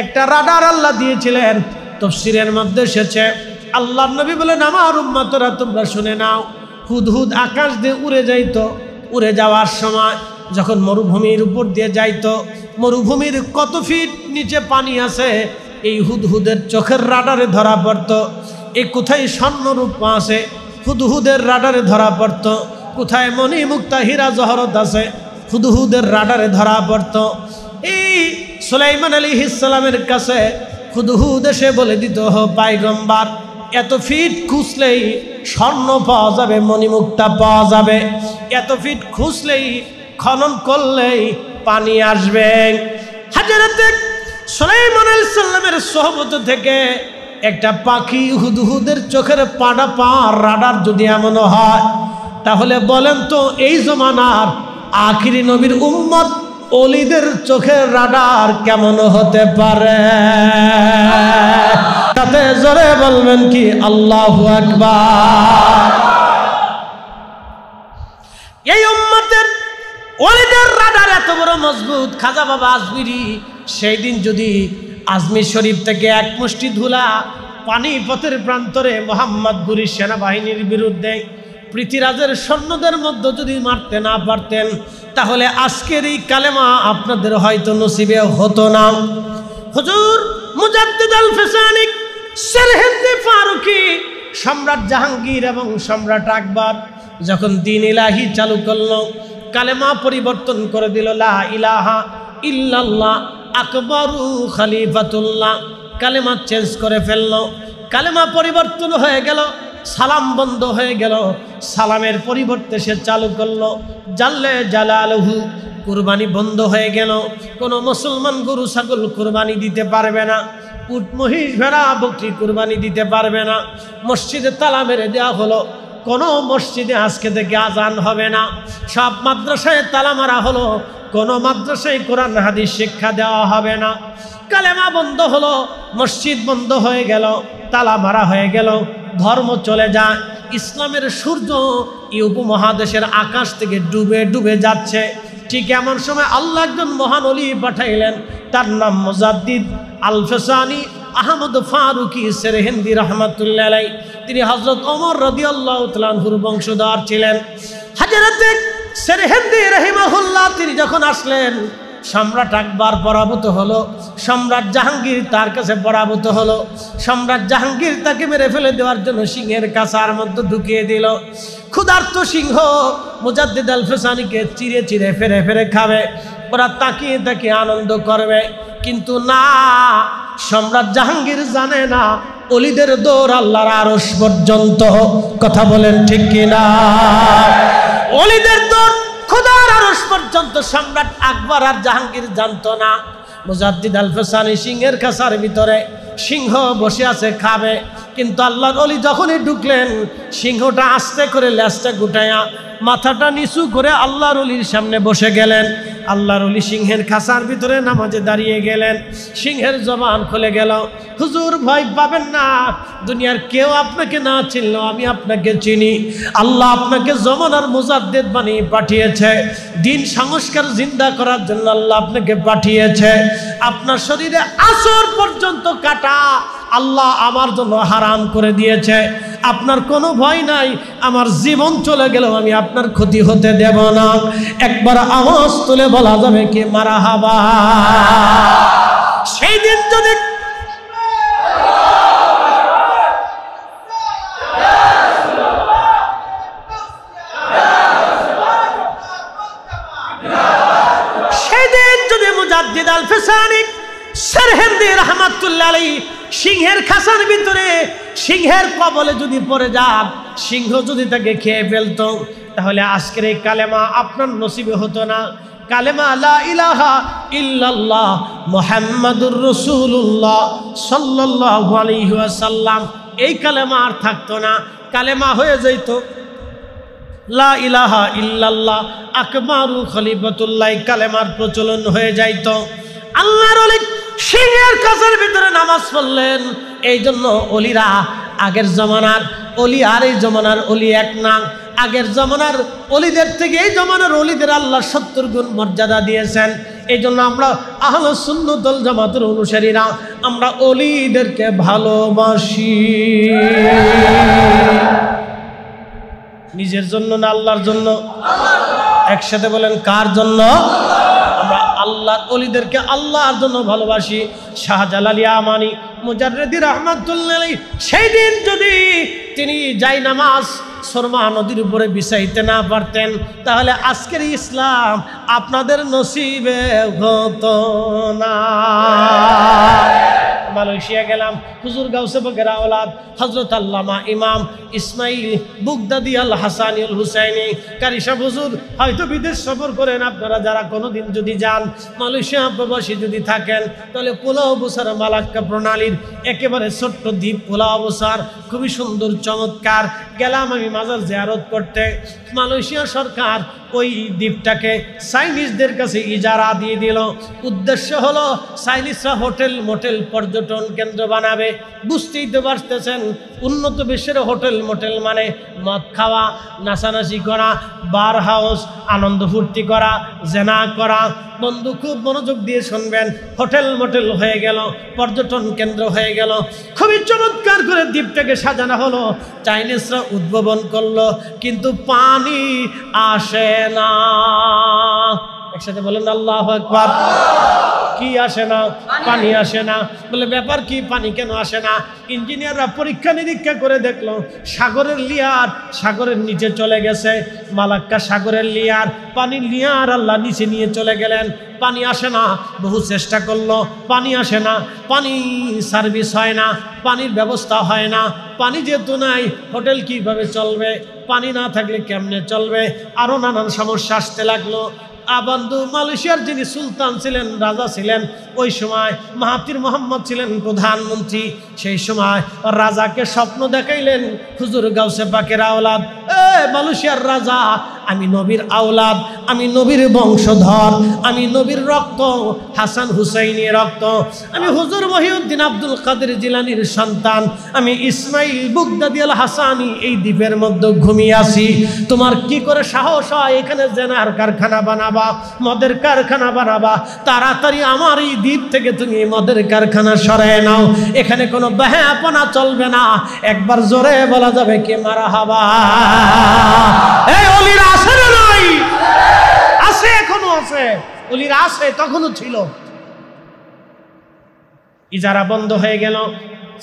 একটা রাডার আল্লাহ দিয়েছিলেন। তাফসীরের মধ্যে এসেছে, আল্লাহর নবী বলেন, আমার উম্মতরা তোমরা শুনে নাও, হুদহুদ আকাশ দিয়ে উড়ে যাইতো। উড়ে যাওয়ার সময় যখন মরুভূমির উপর দিয়ে যাইতো, মরুভূমির কত ফিট নিচে পানি আছে এই হুদহুদের চোখের রাডারে ধরা পড়তো। এই কোথায় স্বর্ণরূপা আছে হুদহুদের রাডারে ধরা পড়তো, কোথায় মণি মুক্তা হীরা জহরত আছে হুদহুদের রাডারে ধরা পড়তো। এই সুলাইমান আলাইহিস সালামের কাছে হুদহুদ এসে বলে দিত, পয়গম্বর, এত ফিট খুঁজলেই স্বর্ণ পাওয়া যাবে, মণিমুক্তা পাওয়া যাবে, এত ফিট খুঁজলেই খনন করলেই পানি আসবে। হযরত সুলাইমান আলাইহিস সালামের সোহবত থেকে একটা পাখি হুদহুদের চোখের পাড়া পার রাডার যদি এমন হয়, তাহলে বলেন তো এই জমানার আখিরি নবীর উম্মত ওলিদের চোখের রাডার কেমন হতে পারে? তাতে জোরে বলবেন কি আল্লাহু আকবার। এই উম্মতের ওলিদের রাডার এত বড় মজবুত, খাজা বাবা আজমিরি সেই দিন যদি আজমির শরীফ থেকে এক মুষ্টি ধুলা পানিপথের প্রান্তরে মোহাম্মদ গুরি সেনাবাহিনীর বিরুদ্ধে পৃথিরাজের সৈন্যদের মধ্যে যদি মারতে না পারতেন, তাহলে আজকের এই কালেমা আপনাদের হয়তো নসিবে হতো না। হুজুর মুজাদ্দিদ আল ফিসানি সেরহিন্দি ফারুকি, সম্রাট জাহাঙ্গীর এবং সম্রাট আকবর যখন দ্বীন ইলাহি চালু করলো, কালেমা পরিবর্তন করে দিল, লা ইলাহা ইল্লাল্লাহ আকবরু খলিফাতুল্লাহ, কালেমা চেঞ্জ করে ফেললো। কালেমা পরিবর্তন হয়ে গেল, সালাম বন্ধ হয়ে গেল, সালামের পরিবর্তে সে চালু করলো জাল্লে জালালহু, কুরবানি বন্ধ হয়ে গেল। কোনো মুসলমান গরু ছাগল কুরবানি দিতে পারবে না, উট মহিষ ভেড়া বকরি কুরবানি দিতে পারবে না। মসজিদে তালা মেরে দেওয়া হলো, কোনো মসজিদে আজকে থেকে আজান হবে না। সব মাদ্রাসায় তালা মারা হলো, কোনো মাদ্রাসায় কোরআন হাদিস শিক্ষা দেওয়া হবে না। কালেমা বন্ধ হলো, মসজিদ বন্ধ হয়ে গেল, তালা মারা হয়ে গেল, ধর্ম চলে যায়। ইসলামের সূর্য এই উপমহাদেশের আকাশ থেকে ডুবে ডুবে যাচ্ছে। ঠিক এমন সময় আল্লাহ একজন মহান ওলি পাঠাইলেন, তার নাম মুজাদ্দিদ আল ফিসানি আহমদ ফারুকি সেরহিন্দি রহমাতুল্লাহ আলাইহি। তিনি হযরত ওমর রাদিয়াল্লাহু তাআলা আনহুর বংশধর ছিলেন। হযরত সেরহিন্দি রাহিমাহুল্লাহ তিনি যখন আসলেন, সম্রাট আকবর পরাভূত হলো, সম্রাট জাহাঙ্গীর তার কাছে পরাভূত হলো। সম্রাট জাহাঙ্গীর তাকে মেরে ফেলে দেওয়ার জন্য সিংহের কাছার মধ্যে ঢুকিয়ে দিল। ক্ষুধার্ত সিংহ মুজাদ্দিদ আল ফিসানিকে চিরে চিরে ফেরে ফেরে খাবে, ওরা তাকিয়ে তাকিয়ে আনন্দ করবে। কিন্তু না, সম্রাট জাহাঙ্গীর জানে না ওলিদের দৌড় আল্লাহর আরশ পর্যন্ত। কথা বলেন ঠিক কিনা? ওলিদের দৌড় খোদার আরশ পর্যন্ত সম্রাট আকবর আর জাহাঙ্গীর জানতো না। মুজাদ্দিদ আল ফিসানি সিংহের কাছার ভিতরে, সিংহ বসে আছে খাবে, কিন্তু আল্লাহর ওলি যখনই ঢুকলেন, সিংহটা আস্তে করে লেজটা গুটায়া মাথাটা নিচু করে আল্লাহর ওলির সামনে বসে গেলেন। আল্লাহর ওলি সিংহের খাঁচার ভিতরে নামাজে দাঁড়িয়ে গেলেন। সিংহের জবান খুলে গেল, হুজুর ভয় পাবেন না, দুনিয়ার কেউ আপনাকে না চিনলেও আমি আপনাকে চিনি। আল্লাহ আপনাকে জমানার মুজাদ্দিদ বানিয়ে পাঠিয়েছে, দিন সংস্কার জিন্দা করার জন্য আল্লাহ আপনাকে পাঠিয়েছে। আপনার শরীরে আসর পর্যন্ত কাটা আল্লাহ আমার জন্য হারাম করে দিয়েছে। আপনার কোনো ভয় নাই, আমার জীবন চলে গেলেও আমি আপনার ক্ষতি হতে দেব না। একবার আওয়াজ তুলে বলা যাবে কি মারহাবা? সেই দিন যদি মুজাদ্দিদ আল ফিসানি সেরহিন্দি রাহমাতুল্লাহ আলাইহি সিংহের খাঁচার ভিতরে সিংহের কবলে যদি পড়ে যান, সিংহ যদি তাকে খেয়ে ফেলতো, তাহলে আজকের এই কালেমা আপনার নসিবে হতো না। কালেমা লা ইলাহা ইল্লাল্লাহ মুহাম্মাদুর রাসূলুল্লাহ সাল্লাল্লাহু আলাইহি ওয়াসাল্লাম, এই কালেমা আর থাকতো না। কালেমা হয়ে যাইতো লা ইলাহা ইল্লাল্লাহ আকবরু খলিফাতুল্লাহ, কালেমার প্রচলন হয়ে যাইতো। আল্লাহর ওলি সিংহের কাছার ভিতরে নামাজ পড়লেন। এই জন্য ওলিরা আগের জমানার ওলি আর এই জমানার ওলি এক না। আগের জমানার ওলিদের থেকে এই জমানার ওলিদের আল্লাহ 70 গুণ মর্যাদা দিয়েছেন। এই জন্য আমরা আহলুস সুন্নাত ওয়াল জামাতের অনুসারীরা আমরা ওলিদেরকে ভালোবাসি। নিজের জন্য না আল্লাহর জন্য? একসাথে বলেন, কার জন্য? আমরা আল্লাহর ওলিদেরকে আল্লাহর জন্য ভালোবাসি। শাহজালাল ইয়ামানি মুজাররিদি রাহমাতুল্লাহ আলাইহি সেই দিন যদি তিনি জায়নামাজ সুরমা নদীর উপরে বিছাইতে না পারতেন তাহলে আজকের ইসলাম আপনাদের নসিবে হতো না। মালয়েশিয়া গেলাম, হুজুর গাউসে পাকের আওলাদ হযরত আল্লামা ইমাম ইসমাইল বুগদাদি আল হাসানি আল হুসাইনি কারি সাহেব হুজুর হয়তো বিদেশ সফর করেন, আপনারা যারা কোনোদিন যদি যান মালয়েশিয়া প্রবাসী যদি থাকেন তাহলে পোলাও বসার মালাক্কা প্রণালীর একেবারে ছোট্ট দ্বীপ পোলাও বসার খুবই সুন্দর চমৎকার। গেলাম আমি মাজার জিয়ারত করতে। মালয়েশিয়া সরকার ওই দ্বীপটাকে চাইনিজদের কাছে ইজারা দিয়ে দিল। উদ্দেশ্য হলো চাইনিজরা হোটেল মোটেল পর্যটন কেন্দ্র বানাবে। বুঝতেই তো পারতেছেন উন্নত বিশ্বের হোটেল মোটেল মানে মদ খাওয়া, নাচানাচি করা, বার হাউস, আনন্দ ফুর্তি করা, জেনা করা। বন্ধু খুব মনোযোগ দিয়ে শুনবেন, হোটেল মোটেল হয়ে গেল, পর্যটন কেন্দ্র হয়ে গেল, খুবই চমৎকার করে দ্বীপটাকে সাজানো হলো। চাইনিজরা উদ্ভাবন করলো, কিন্তু পানি আসে না। একসাথে বলেন আল্লাহু আকবার। কি আসে না? পানি আসে না। বলে ব্যাপার কি, পানি কেন আসে না? ইঞ্জিনিয়াররা পরীক্ষা নিরীক্ষা করে দেখলো সাগরের লেয়ার সাগরের নিচে চলে গেছে। মালাক্কা সাগরের লেয়ার, পানির লেয়ার আল্লাহ নিচে নিয়ে চলে গেলেন, পানি আসে না। বহু চেষ্টা করলো, পানি আসে না, পানি সার্ভিস হয় না, পানির ব্যবস্থা হয় না। পানি যেহেতু নাই হোটেল কিভাবে চলবে? পানি না থাকলে কেমনে চলবে? আরো নানান সমস্যা আসতে লাগলো। বন্ধু মালয়েশিয়ার যিনি সুলতান ছিলেন, রাজা ছিলেন, ওই সময় মাহাতির মোহাম্মদ ছিলেন প্রধানমন্ত্রী। সেই সময় রাজাকে স্বপ্ন দেখাইলেন, হুজুর গাউসে পাকের আওলাদ, মালয়েশিয়ার রাজা, আমি নবীর আওলাদ, আমি নবীর বংশধর, আমি নবীর রক্ত, হাসান হুসাইনের রক্ত, আমি হুজুর মহিউদ্দিন আব্দুল কাদের জিলানির সন্তান, আমি ইসমাইল বুগদাদি আল হাসানি এই দ্বীপের মধ্যে ঘুমিয়ে আছি। তোমার কি করে সাহস হয় এখানে জেনার কারখানা বানাবা, মদের কারখানা বানাবা? তাড়াতাড়ি আমার এই দ্বীপ থেকে তুমি মদের কারখানা সরায় নাও, এখানে কোনো বেহাপনা চলবে না। একবার জোরে বলা যাবে কি মারহাবা? এই ওলিরা আছে না নাই? আছে, এখনো আছে। ওলিরা আছে, তখনও ছিল। ইজারা বন্ধ হয়ে গেল,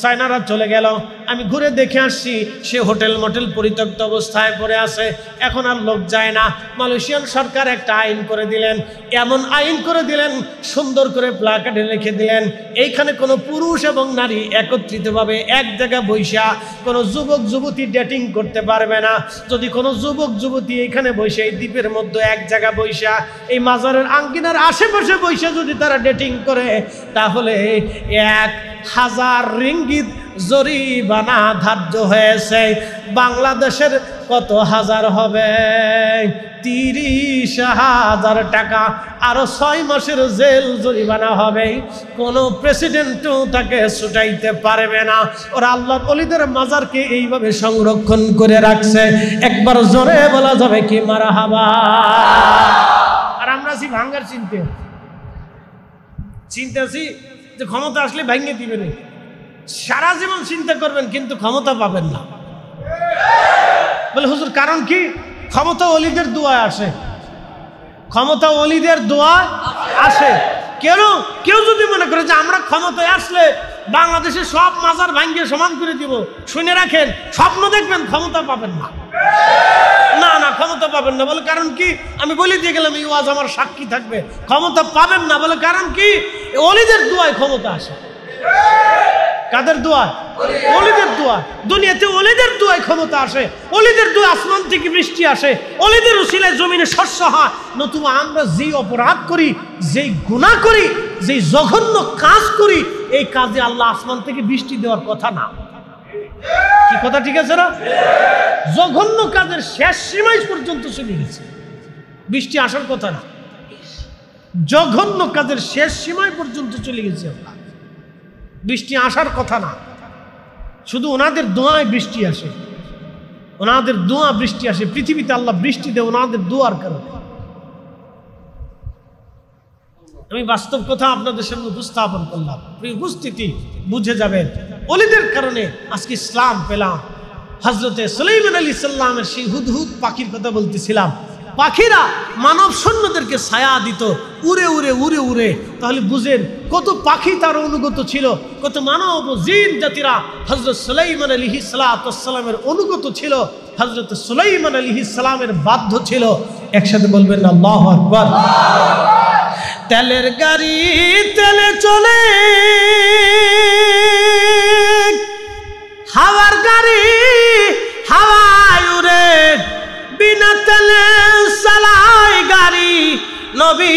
চায়নারা চলে গেল। আমি ঘুরে দেখে আসছি সে হোটেল মোটেল পরিত্যক্ত অবস্থায় পড়ে আছে, এখন আর লোক যায় না। মালয়েশিয়ান সরকার একটা আইন করে দিলেন, এমন আইন করে দিলেন, সুন্দর করে প্লাকার্ডে লিখে দিলেন, এইখানে কোনো পুরুষ এবং নারী একত্রিতভাবে এক জায়গায় বৈশা কোনো যুবক যুবতী ডেটিং করতে পারবে না। যদি কোনো যুবক যুবতী এখানে বসে এই দ্বীপের মধ্যে এক জায়গায় বৈশা এই মাজারের আঙ্গিনার আশেপাশে বৈশা যদি তারা ডেটিং করে তাহলে 1000 রিঙ্গিত জরিমানা ধার্য হয়েছে। বাংলাদেশের কত হাজার হবে? 30,000 টাকা, আরো 6 মাসের জেল জরিমানা হবে। কোনো প্রেসিডেন্টও তাকে ছুটাইতে পারবে না। ওরা আল্লাহর ওলিদের মাজারকে এইভাবে সংরক্ষণ করে রাখছে। একবার জোরে বলা যাবে কি মারহাবা? আর আমরা আছি ভাঙ্গার চিন্তাছি যে ক্ষমতা আসলে ভেঙে দিবেন। সারা জীবন চিন্তা করবেন কিন্তু ক্ষমতা পাবেন না। বলে হুজুর কারণ কি? ক্ষমতা ওলিদের দোয়া আসে, ক্ষমতা ওলিদের দোয়া আসে। কেউ যদি মনে করে যে আমরা ক্ষমতায় আসলে বাংলাদেশের সব মাজার ভাঙ্গিয়ে সমান করে দিব, শুনে রাখেন, স্বপ্ন দেখবেন, ক্ষমতা পাবেন না। না না, ক্ষমতা পাবেন না। বলে কারণ কি? আমি বলে দিয়ে গেলাম, এই ওয়াজ আমার সাক্ষী থাকবে। ক্ষমতা পাবেন না বলে কারণ কি? ওলিদের দোয়ায় ক্ষমতা আসে। কাদের দোয়া? ওলিদের দোয়া। দুনিয়াতে ওলিদের দোয়ায় ক্ষমতা আসে, ওলিদের দোয়া আসমান থেকে বৃষ্টি আসে, ওলিদের উসিলায় জমিনে শস্য হয়। নতুবা আমরা যেই অপরাধ করি, যেই গুনাহ করি, যেই জঘন্য কাজ করি, এই কাজে আল্লাহ আসমান থেকে বৃষ্টি দেওয়ার কথা না। কি কথা ঠিক আছে না? জঘন্য কাজের শেষ সীমায় পর্যন্ত চলে গেছে, বৃষ্টি আসার কথা না। জঘন্য কাজের শেষ সীমায় পর্যন্ত চলে গেছে, বৃষ্টি আসার কথা না। শুধু ওনাদের দোয়ায় বৃষ্টি আসে, ওনাদের দোয়া বৃষ্টি আসে। পৃথিবীতে আল্লাহ বৃষ্টি দেয় ওনাদের দোয়ার কারণে। আমি বাস্তব কথা আপনাদের সামনে উপস্থাপন করলাম, উপস্থিতি বুঝে যাবেন। ওলিদের কারণে আজকে ইসলাম পেলাম। হযরতে সুলাইমান আলাইহিস সালামের সেই হুদহুদ পাখির কথা বলতেছিলাম। পাখিরা মানব সৈন্যদেরকে ছায়া দিত, উড়ে উড়ে উড়ে উড়ে। তাহলে বুঝেন কত পাখি তার অনুগত ছিল, কত মানব জিন জাতিরা হযরত সুলাইমান আলাইহিস সালামের অনুগত ছিল, হযরত সুলাইমান আলাইহিস সালামের বাধ্য ছিল। একসাথে বলবেন আল্লাহু আকবার। তেলের গাড়ি তেলে চলে, হাওয়ার গাড়ি হাওয়ায় উড়ে, বিনা তেলে চালায় গাড়ি নবী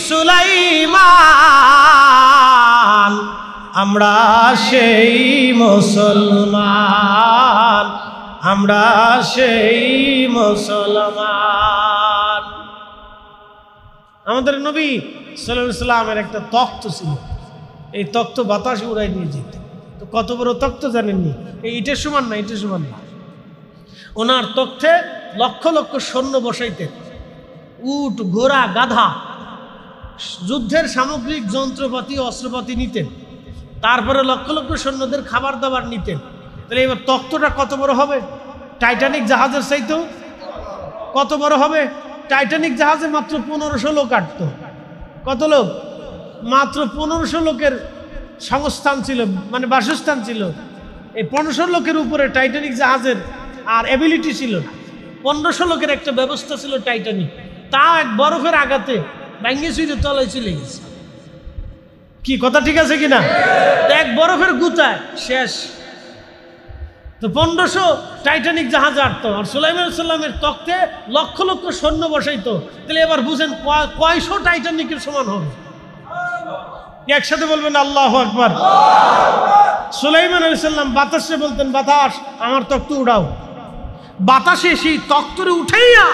সুলাইমান। আমরা সেই মুসলমান, আমরা সেই মুসলমান। আমাদের নবী সাল্লাল্লাহু আলাইহি সাল্লামের একটা তখ্ত ছিল, এই তখ্ত বাতাসে উড়াই নিয়ে যেত। তো কত বড় তখ্ত জানেননি? এই ইটের সমান না, ইটের সমান না। ওনার তখ্তে লক্ষ লক্ষ সৈন্য বসাইতেন, উট ঘোড়া গাধা, যুদ্ধের সামগ্রিক যন্ত্রপাতি অস্ত্রপাতি নিতেন, তারপরে লক্ষ লক্ষ সৈন্যদের খাবার দাবার নিতেন। তাহলে এবার তখ্তটা কত বড় হবে? টাইটানিক জাহাজের চাইতেও কত বড় হবে? টাইটানিক জাহাজে মাত্র 1500 লোক আটতো। কত লোক? মাত্র 1500 লোকের সংস্থান ছিল, মানে বাসস্থান ছিল। এই 1500 লোকের উপরে টাইটানিক জাহাজের আর এবিলিটি ছিল না। 1500 লোকের একটা ব্যবস্থা ছিল টাইটানিক, তা এক বরফের আঘাতে ভেঙে চুরে তলায় চলে গেছে। কি কথা ঠিক আছে কিনা? এক বরফের গুতায় শেষ। তো 1500 টাইটানিক জাহাজ আটতো, আর সুলাইমান আলাইহিস সালামের তখ্তে লক্ষ লক্ষ সৈন্য বসাইতো। তাহলে এবার বুঝেন কয়শো টাইটানিকের সমান হবে। একসাথে বলবেন আল্লাহু আকবার। সুলাইমান আলাইহিস সালাম বাতাসে বলতেন, বাতাস আমার তখ্ত উড়াও। বাতাসে সেই তখ্তরে উঠাইয়া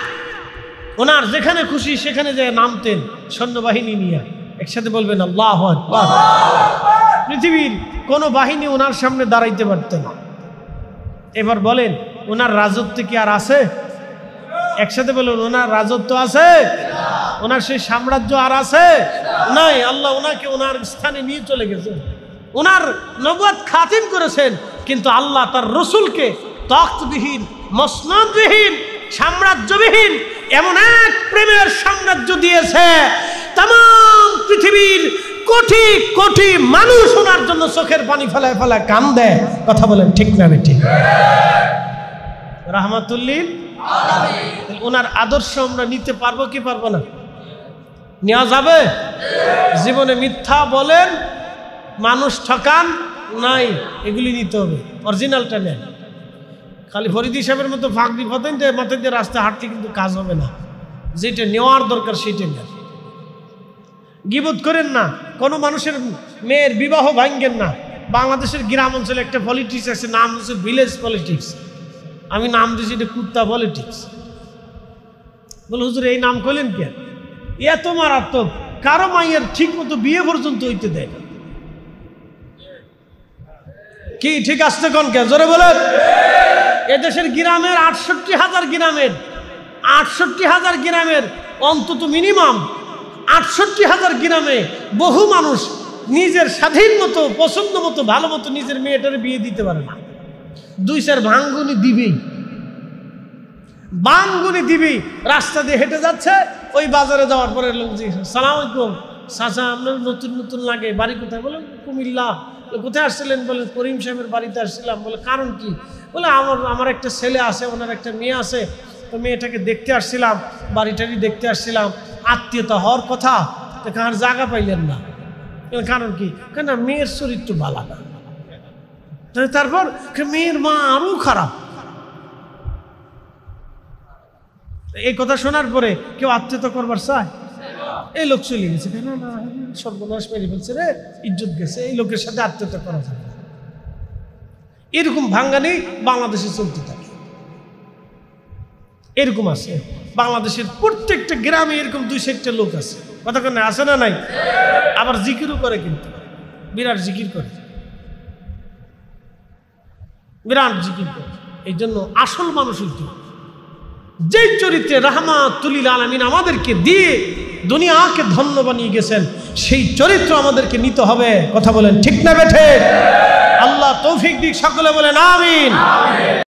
ওনার যেখানে খুশি সেখানে যায় নামতেন সৈন্যবাহিনী নিয়ে। একসাথে বলবেন আল্লাহু আকবার। পৃথিবীর কোনো বাহিনী ওনার সামনে দাঁড়াইতে পারত না। এবার বলেন ওনার রাজত্ব কি আর আছে? একসাথে বলুন, ওনার রাজত্ব আছে? ওনার সেই সাম্রাজ্য আর আছে? নাই। আল্লাহ ওনাকে ওনার স্থানে নিয়ে চলে গেছেন, ওনার নবুয়ত খাতিম করেছেন। কিন্তু আল্লাহ তার রসুলকে তখ্তবিহীন, মসনদবিহীন, সাম্রাজ্যবিহীন এমন এক প্রেমের সাম্রাজ্য দিয়েছে, তাম পৃথিবীর কোটি কোটি মানুষ ওনার জন্য চোখের পানি ফেলায় ফেলায় কান্দে। কথা বলেন ঠিক না ঠিক? রাহমাতুল্লিল আলামিন। ওনার আদর্শ আমরা নিতে পারবো কি পারবো না? নেওয়া যাবে? জীবনে মিথ্যা বলেন, মানুষ ঠকান নাই, এগুলি নিতে হবে। অরিজিনালটা নেন। খালি ফরিদি সাহেবের মতো ফাঁকদি ফতেন যে মাথায় দিয়ে রাস্তা হাঁটলে কিন্তু কাজ হবে না। যেটা নেওয়ার দরকার সেটা নেন। গীবত করেন না, কোনো মানুষের মেয়ের বিবাহ ভাঙ্গেন না। বাংলাদেশের গ্রাম অঞ্চলে একটা পলিটিক্স আছে, নাম হচ্ছে ভিলেজ পলিটিক্স। আমি নাম দিয়েছি এটা কুত্তা পলিটিক্স। বলে হুজুর এই নাম করলেন কে? এত মারাত্মক, কারো মাইয়ের ঠিক মতো বিয়ে পর্যন্ত হইতে দেয় না। কি ঠিক আসছে কোন কে? জোরে বলেন। এদেশের গ্রামের 68,000 গ্রামের 68,000 গ্রামের অন্তত মিনিমাম 68,000 গ্রামে বহু মানুষ নিজের স্বাধীন মতো পছন্দ মতো ভালো মতো নিজের মেয়েটারে বিয়ে দিতে পারে না। 2-4 ভাঙ্গুনি দিবেই, বাঙ্গুনি দিবেই। রাস্তা দিয়ে হেঁটে যাচ্ছে, ওই বাজারে যাওয়ার পরে লোক জিজ্ঞেস, সালাম আলাইকুম চাচা, আপনার নতুন নতুন লাগে, বাড়ি কোথায়? বলেন কুমিল্লা। কোথায় আসছিলেন? বলে করিম সাহেবের বাড়িতে আসছিলাম। বলে কারণ কি? বলে আমার একটা ছেলে আছে, ওনার একটা মেয়ে আছে, তো মেয়েটাকে দেখতে আসছিলাম, বাড়িটারি দেখতে আসছিলাম, আত্মীয়তা হওয়ার কথা, তো কার জায়গা পাইলেন না। কারণ কি? কেন মেয়ের চরিত্র ভালো না। তারপর মেয়ের মা আরো খারাপ। এই কথা শোনার পরে কেউ আত্মীয়তা করবার চায়? এই লোক চলে গেছে, কেন না সর্বনাশ মেরে ফেলছে রে, ইজ্জত গেছে, এই লোকের সাথে আত্মীয়তা করা যাবে। এরকম ভাঙ্গানি বাংলাদেশে চলতে থাকে। এরকম আছে বাংলাদেশের প্রত্যেকটা গ্রামে, এরকম 2-4টা লোক আছে। কথা কেন আছে না নাই? আবার জিকিরও করে, কিন্তু বিরাট জিকির করে, বিরাট জিকির করে। এই জন্য আসল মানুষ হইতে, যেই চরিত্রে রাহমাতুল লিল আলামিন আমাদেরকে দিয়ে দুনিয়াকে ধন্য বানিয়ে গেছেন, সেই চরিত্র আমাদেরকে নিতে হবে। কথা বলেন ঠিক না বেঠে? আল্লাহ তৌফিক দিক, সকলে বলেন আমিন।